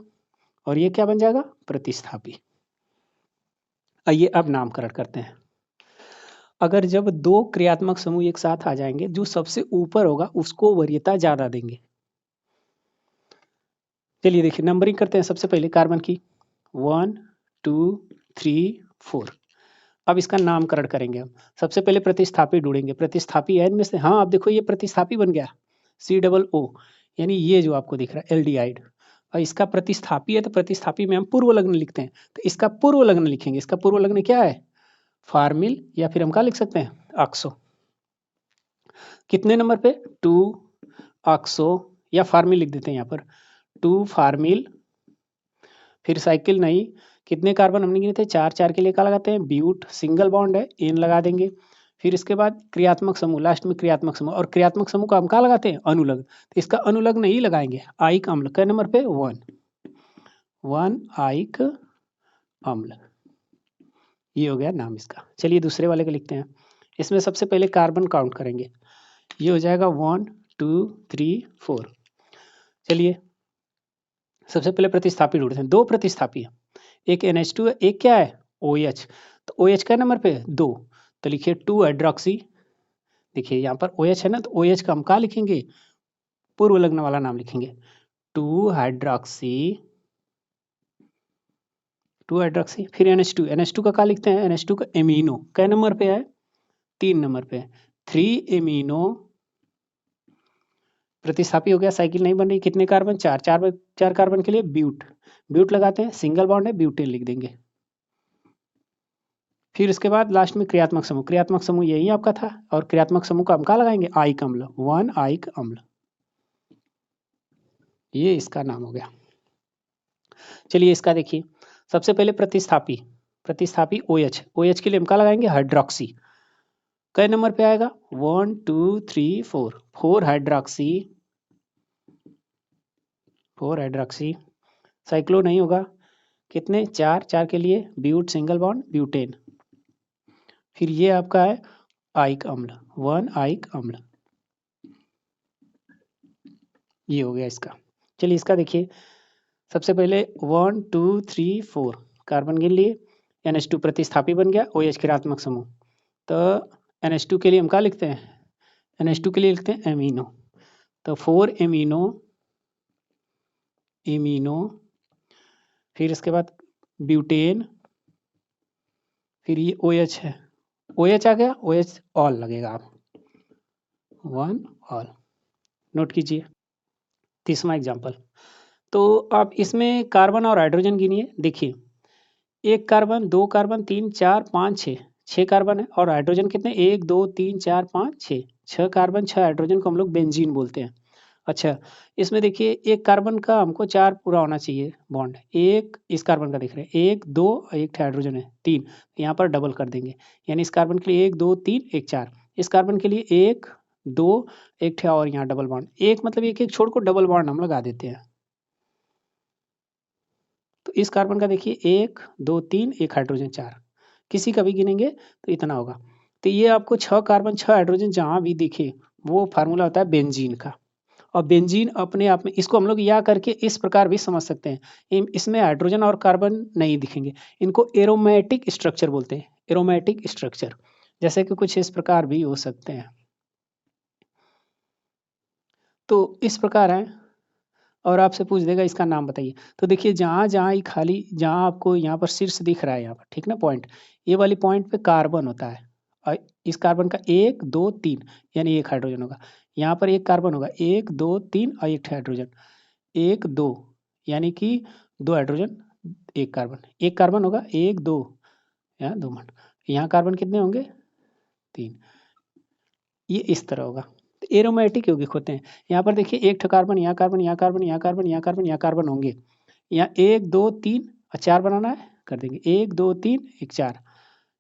S1: और ये क्या बन जाएगा? प्रतिस्थापी। आइए अब नामकरण करते हैं। अगर जब 2 क्रियात्मक समूह एक साथ आ जाएंगे, जो सबसे ऊपर होगा उसको वरीयता ज्यादा देंगे। चलिए देखिए नंबरिंग करते हैं। सबसे पहले कार्बन की 1 2 3 4। अब इसका नामकरण करेंगे हम। सबसे पहले प्रतिस्थापी ढूंढेंगे, प्रतिस्थापी एन में से, हाँ आप देखो ये प्रतिस्थापी बन गया COO, यानी ये जो आपको दिख रहा है एल्डिहाइड, और इसका प्रतिस्थापी है तो प्रतिस्थापी में हम पूर्व लग्न लिखते हैं, तो इसका पूर्व लग्न लिखेंगे। इसका पूर्व लग्न क्या है? फार्मिल, या फिर हम क्या लिख सकते हैं? ऑक्सो। कितने नंबर पे? 2 ऑक्सो, या फार्मिल लिख देते हैं यहाँ पर, 2 फार्मिल। फिर साइकिल नहीं, कितने कार्बन हमने गिने थे? 4, 4 के लिए क्या लगाते हैं? ब्यूट, सिंगल बॉन्ड है, एन लगा देंगे। फिर इसके बाद क्रियात्मक समूह, लास्ट में क्रियात्मक समूह, और क्रियात्मक समूह का हम क्या लगाते हैं? अनुलग्न, तो इसका अनुलग्न नहीं लगाएंगे, आइक अम्ल। कै नंबर पे? 1 आइक अम्ल। ये हो गया नाम इसका। चलिए दूसरे वाले का लिखते हैं। इसमें सबसे पहले कार्बन काउंट करेंगे, ये हो जाएगा 1 2 3 4। चलिए सबसे पहले प्रतिस्थापी ढूंढते हैं। 2 प्रतिस्थापी है, एक NH2 है, एक क्या है? OH। तो OH का नंबर पे 2, तो लिखिए 2 हाइड्रोक्सी। देखिए यहाँ पर OH है ना, तो OH का हम क्या लिखेंगे? पूर्व लग्न वाला नाम लिखेंगे, 2 हाइड्रोक्सी, 2 हाइड्रोक्सी। फिर NH2 का क्या लिखते हैं? NH2 का एमिनो, कै नंबर पे है? 3 नंबर पे, 3 एमिनो। प्रतिस्थापी हो गया, साइकिल नहीं बन रही, कितने कार्बन? 4, 4 कार्बन के लिए ब्यूट, ब्यूट लगाते हैं, सिंगल बॉन्ड है, ब्यूटेन लिख देंगे। फिर इसके बाद लास्ट में क्रियात्मक समूह, क्रियात्मक समूह यही आपका था, और क्रियात्मक समूह का हम क्या लगाएंगे? आइक अम्ल, 1 आइक अम्ल। ये इसका नाम हो गया। चलिए इसका देखिए, सबसे पहले प्रतिस्थापी, प्रतिस्थापी OH, OH के लिए हम क्या लगाएंगे? हाइड्रोक्सी। कै नंबर पे आएगा? 1 2 3 4, 4 हाइड्रोक्सी, 4 हाइड्रोक्सी। साइक्लो नहीं होगा, कितने? 4, 4 के लिए ब्यूट, सिंगल बॉन्ड, ब्यूटेन। फिर ये आपका है आइक अम्ल, 1 आइक अम्ल। ये हो गया इसका। चलिए इसका देखिए, सबसे पहले 1 2 3 4 कार्बन गिन लिए, NH2 प्रतिस्थापी बन गया, OH क्रियात्मक समूह। तो NH2 के लिए हम क्या लिखते हैं? NH2 के लिए लिखते हैं एमिनो, तो 4 एमिनो, एमिनो। फिर इसके बाद ब्यूटेन, फिर ये OH है, OH आ गया, OH ऑल लगेगा आप, 1 ऑल। नोट कीजिए। तीसरा एग्जाम्पल, तो आप इसमें कार्बन और हाइड्रोजन गिनिए। देखिए 1 कार्बन, 2 कार्बन, 3 4 5 6, 6 कार्बन है, और हाइड्रोजन कितने? 1 2 3 4 5 6, 6 कार्बन 6 हाइड्रोजन को हम लोग बेंजीन बोलते हैं। अच्छा, इसमें देखिए 1 कार्बन का हमको 4 पूरा होना चाहिए बॉन्ड, एक इस कार्बन का देख रहे हैं 1 2, एक हाइड्रोजन है 3, यहाँ पर डबल कर देंगे, यानी इस कार्बन के लिए 1 2 3 1 4, इस कार्बन के लिए 1 2 एक और यहाँ डबल बॉन्ड, एक मतलब एक एक छोड़ को डबल बॉन्ड हम लगा देते हैं। तो इस कार्बन का देखिए 1 2 3 एक हाइड्रोजन 4, किसी का भी गिनेंगे तो इतना होगा। तो ये आपको 6 कार्बन 6 हाइड्रोजन जहाँ भी दिखे वो फार्मूला होता है बेंजीन का। और बेंजीन अपने आप में, इसको हम लोग या करके इस प्रकार भी समझ सकते हैं, इसमें हाइड्रोजन और कार्बन नहीं दिखेंगे, इनको एरोमेटिक स्ट्रक्चर बोलते हैं, एरोमेटिक स्ट्रक्चर, जैसे कि कुछ इस प्रकार भी हो सकते हैं। तो इस प्रकार है, और आपसे पूछ देगा इसका नाम बताइए। तो देखिए जहाँ जहाँ ये खाली, जहाँ आपको यहाँ पर शीर्ष दिख रहा है यहाँ पर, ठीक ना, पॉइंट, ये वाली पॉइंट पे कार्बन होता है, और इस कार्बन का 1 2 3 यानी एक हाइड्रोजन होगा, यहाँ पर एक कार्बन होगा 1 2 3 और एक हाइड्रोजन, 1 2 यानी कि 2 हाइड्रोजन, एक कार्बन होगा 1 2, यहाँ 2 बॉन्ड, यहाँ कार्बन कितने होंगे? 3। ये इस तरह होगा, तो एरोमेटिक यौगिक होते हैं। यहाँ पर देखिए एक कार्बन, यहाँ कार्बन, यहाँ कार्बन, यहाँ कार्बन, यहाँ कार्बन, यहाँ कार्बन होंगे, यहाँ 1 2 3 और 4 बनाना है, कर देंगे 1 2 3 1 4,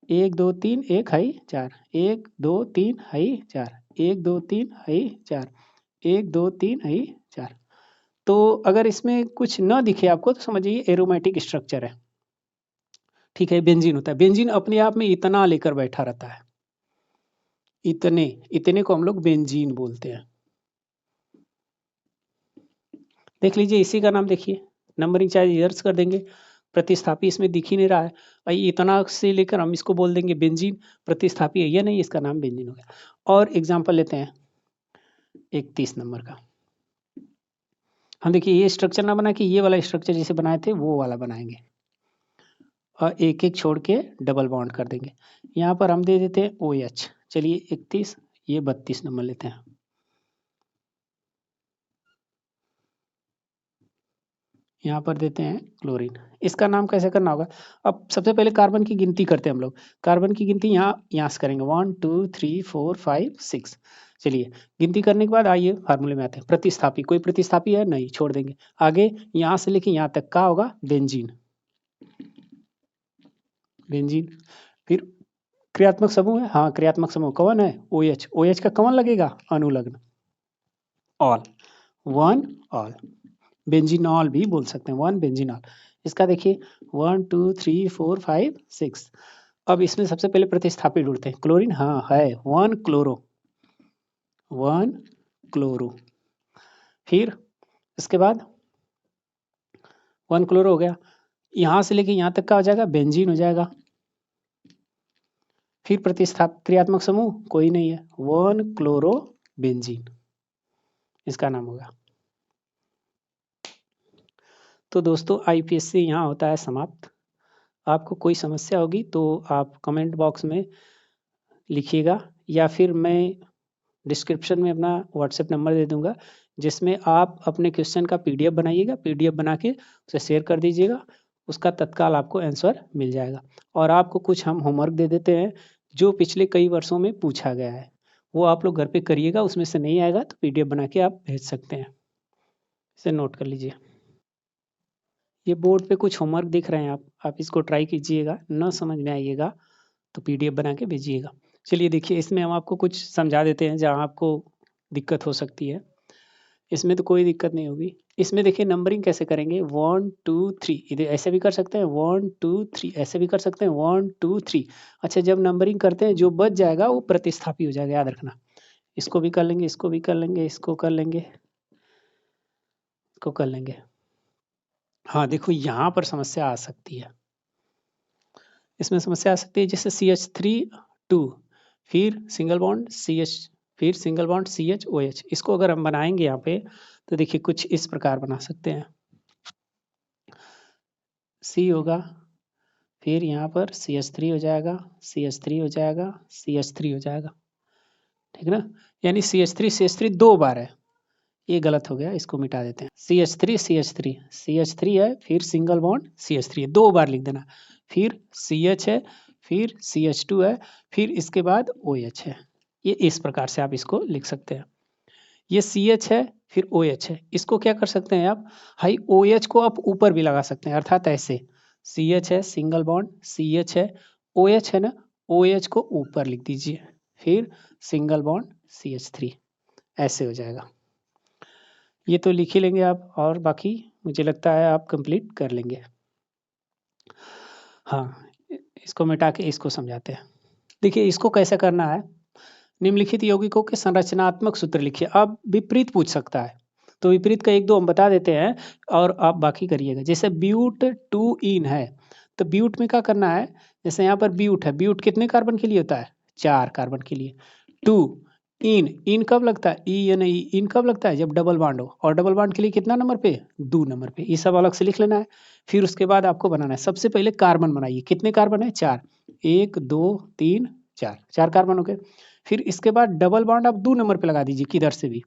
S1: 1 2 3 1 है 4, 1 2 3 है 4, 1 2 3 है 4, 1 2 3 है 4। तो अगर इसमें कुछ न दिखे आपको तो समझिए एरोमेटिक स्ट्रक्चर है, ठीक है। बेंजीन होता है, बेंजीन अपने आप में इतना लेकर बैठा रहता है, इतने इतने को हम लोग बेंजीन बोलते हैं। देख लीजिए इसी का नाम देखिए, नंबरिंग चार्ज इधर कर देंगे, प्रतिस्थापी इसमें दिख ही नहीं रहा है, और इतना से लेकर हम इसको बोल देंगे बेंजीन, प्रतिस्थापी है या नहीं, इसका नाम बेंजीन हो गया। और एग्जाम्पल लेते हैं 31 नंबर का। हम देखिए ये स्ट्रक्चर ना बना कि ये वाला स्ट्रक्चर जैसे बनाए थे वो वाला बनाएंगे। और एक एक छोड़ के डबल बॉन्ड कर देंगे। यहाँ पर हम दे देते हैं OH, चलिए 31, ये 32 नंबर लेते हैं। यहाँ पर देते हैं क्लोरीन। इसका नाम कैसे करना होगा? अब सबसे पहले कार्बन की गिनती करते हैं हम लोग। कार्बन की गिनती यहाँ से करेंगे 1 2 3 4 5 6। चलिए गिनती करने के बाद आइए फार्मूले में आते हैं। प्रतिस्थापी, कोई प्रतिस्थापी है नहीं, छोड़ देंगे। आगे यहाँ से लेके यहाँ तक का होगा बेंजीन। बेंजीन फिर क्रियात्मक समूह है, हाँ क्रियात्मक समूह कौन है? OH। OH का कौन लगेगा? अनुलग्न, ऑल, वन ऑल। बेंजीनॉल भी बोल सकते हैं, वन बेंजीनॉल। इसका देखिए 1 2 3 4 5 6। अब इसमें सबसे पहले प्रतिस्थापी ढूंढते हैं। क्लोरीन, हाँ है, 1 क्लोरो, 1 क्लोरो। फिर इसके बाद 1 क्लोरो हो गया, यहाँ से लेके यहाँ तक का हो जाएगा बेंजीन हो जाएगा। फिर प्रतिस्थाप क्रियात्मक समूह कोई नहीं है, 1 क्लोरो बेंजीन, इसका नाम होगा। तो दोस्तों IPSC यहाँ होता है समाप्त। आपको कोई समस्या होगी तो आप कमेंट बॉक्स में लिखिएगा, या फिर मैं डिस्क्रिप्शन में अपना व्हाट्सएप नंबर दे दूंगा, जिसमें आप अपने क्वेश्चन का PDF बनाइएगा, PDF बना के उसे शेयर कर दीजिएगा, उसका तत्काल आपको आंसर मिल जाएगा। और आपको कुछ हम होमवर्क दे देते हैं जो पिछले कई वर्षों में पूछा गया है, वो आप लोग घर पे करिएगा। उसमें से नहीं आएगा तो PDF बना के आप भेज सकते हैं, इसे नोट कर लीजिए। ये बोर्ड पे कुछ होमवर्क दिख रहे हैं आप इसको ट्राई कीजिएगा, न समझ में आइएगा तो PDF बना के भेजिएगा। चलिए देखिए, इसमें हम आपको कुछ समझा देते हैं जहाँ आपको दिक्कत हो सकती है। इसमें तो कोई दिक्कत नहीं होगी। इसमें देखिए नंबरिंग कैसे करेंगे, 1 2 3, इधर ऐसे भी कर सकते हैं 1 2 3, ऐसे भी कर सकते हैं 1 2 3। अच्छा, जब नंबरिंग करते हैं जो बच जाएगा वो प्रतिस्थापी हो जाएगा, याद रखना। इसको भी कर लेंगे, इसको भी कर लेंगे, इसको कर लेंगे, इसको कर लेंगे। हाँ देखो, यहाँ पर समस्या आ सकती है। इसमें समस्या आ सकती है जैसे CH3 2, फिर सिंगल बॉन्ड CH, फिर सिंगल बॉन्ड CH OH। इसको अगर हम बनाएंगे यहाँ पे तो देखिए कुछ इस प्रकार बना सकते हैं। C होगा, फिर यहाँ पर CH3 हो जाएगा, CH3 हो जाएगा, CH3 हो जाएगा, ठीक ना। यानी CH3 दो बार है, ये गलत हो गया, इसको मिटा देते हैं। CH3 है, फिर सिंगल बॉन्ड CH3 है, दो बार लिख देना। फिर CH है, फिर CH2 है, फिर इसके बाद OH है। ये इस प्रकार से आप इसको लिख सकते हैं। ये CH है, फिर OH है। इसको क्या कर सकते हैं आप, हाई OH को आप ऊपर भी लगा सकते हैं, अर्थात ऐसे CH है, सिंगल बॉन्ड CH है, OH है ना, OH को ऊपर लिख दीजिए, फिर सिंगल बॉन्ड CH3, ऐसे हो जाएगा। ये तो लिख ही लेंगे आप, और बाकी मुझे लगता है आप कंप्लीट कर लेंगे। हाँ, इसको मिटा के इसको समझाते हैं। देखिए इसको कैसे करना है, निम्नलिखित यौगिकों के संरचनात्मक सूत्र लिखिए। अब विपरीत पूछ सकता है, तो विपरीत का एक दो हम बता देते हैं और आप बाकी करिएगा। जैसे ब्यूट 2 इन है, तो ब्यूट में क्या करना है, जैसे यहाँ पर ब्यूट है, ब्यूट कितने कार्बन के लिए होता है? 4 कार्बन के लिए। 2 इन कब लगता है? इन कब लगता है? जब डबल बॉन्ड हो, और डबल बॉन्ड के लिए कितना नंबर पे? 2 नंबर पे। ये सब अलग से लिख लेना है। फिर उसके बाद आपको बनाना है, सबसे पहले कार्बन बनाइए। कितने कार्बन है? 4, 1 2 3 4, 4 कार्बन हो गए। फिर इसके बाद डबल बॉन्ड आप 2 नंबर पे लगा दीजिए, किधर से भी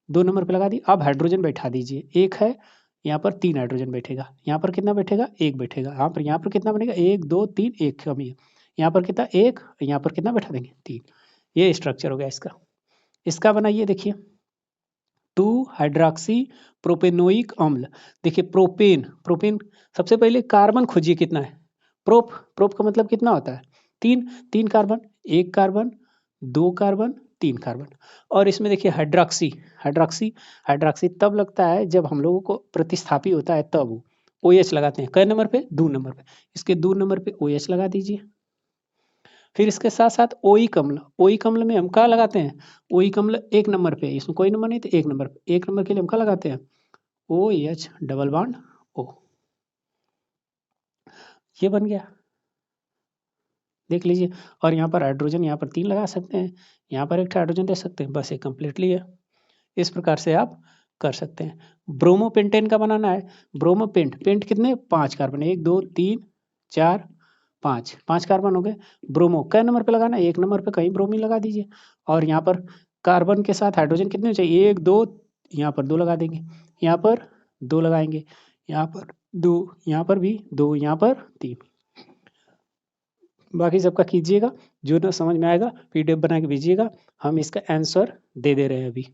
S1: 2 नंबर पे लगा दी। अब हाइड्रोजन बैठा दीजिए, एक है यहाँ पर 3 हाइड्रोजन बैठेगा, यहाँ पर कितना बैठेगा? 1 बैठेगा। यहाँ पर कितना बनेगा? 1 2 3, 1 कमी है, यहाँ पर कितना? 1, यहाँ पर कितना बैठा देंगे? 3। ये स्ट्रक्चर हो गया इसका। इसका बनाइए, देखिए 2 हाइड्रोक्सी प्रोपेनोइक अम्ल। देखिए प्रोपेन सबसे पहले कार्बन खोजिए कितना है। प्रोप का मतलब कितना होता है? 3 कार्बन, 1 कार्बन, 2 कार्बन, 3 कार्बन। और इसमें देखिए हाइड्रोक्सी तब लगता है जब हम लोगों को प्रतिस्थापी होता है, तब OH लगाते हैं। कै नंबर पे? 2 नंबर पे। इसके 2 नंबर पे OH लगा दीजिए। फिर इसके साथ साथ ओइक अम्ल में हम क्या लगाते हैं? ओइक अम्ल 1 नंबर पे, इसमें कोई नंबर नहीं तो 1 नंबर पे। 1 नंबर के लिए हम क्या लगाते हैं? OH double bond O। ये बन गया, देख लीजिए। और यहाँ पर हाइड्रोजन, यहाँ पर 3 लगा सकते हैं, यहाँ पर एक हाइड्रोजन दे सकते हैं, बस ये कंप्लीटली है। इस प्रकार से आप कर सकते हैं। ब्रोमोपेंटेन का बनाना है। पेंट कितने? 5 कार्बन, 1 2 3 4 5 5 कार्बन हो गए। ब्रोमो कै नंबर पे लगाना है, 1 नंबर पे कहीं ब्रोमीन लगा दीजिए। और यहाँ पर कार्बन के साथ हाइड्रोजन कितने चाहिए, 1 2, यहाँ पर 2 लगा देंगे, यहाँ पर 2 लगाएंगे, यहाँ पर 2, यहाँ पर भी 2, यहाँ पर 3। बाकी सबका कीजिएगा, जो ना समझ में आएगा PDF बना के भेजिएगा, हम इसका आंसर दे दे रहे हैं अभी।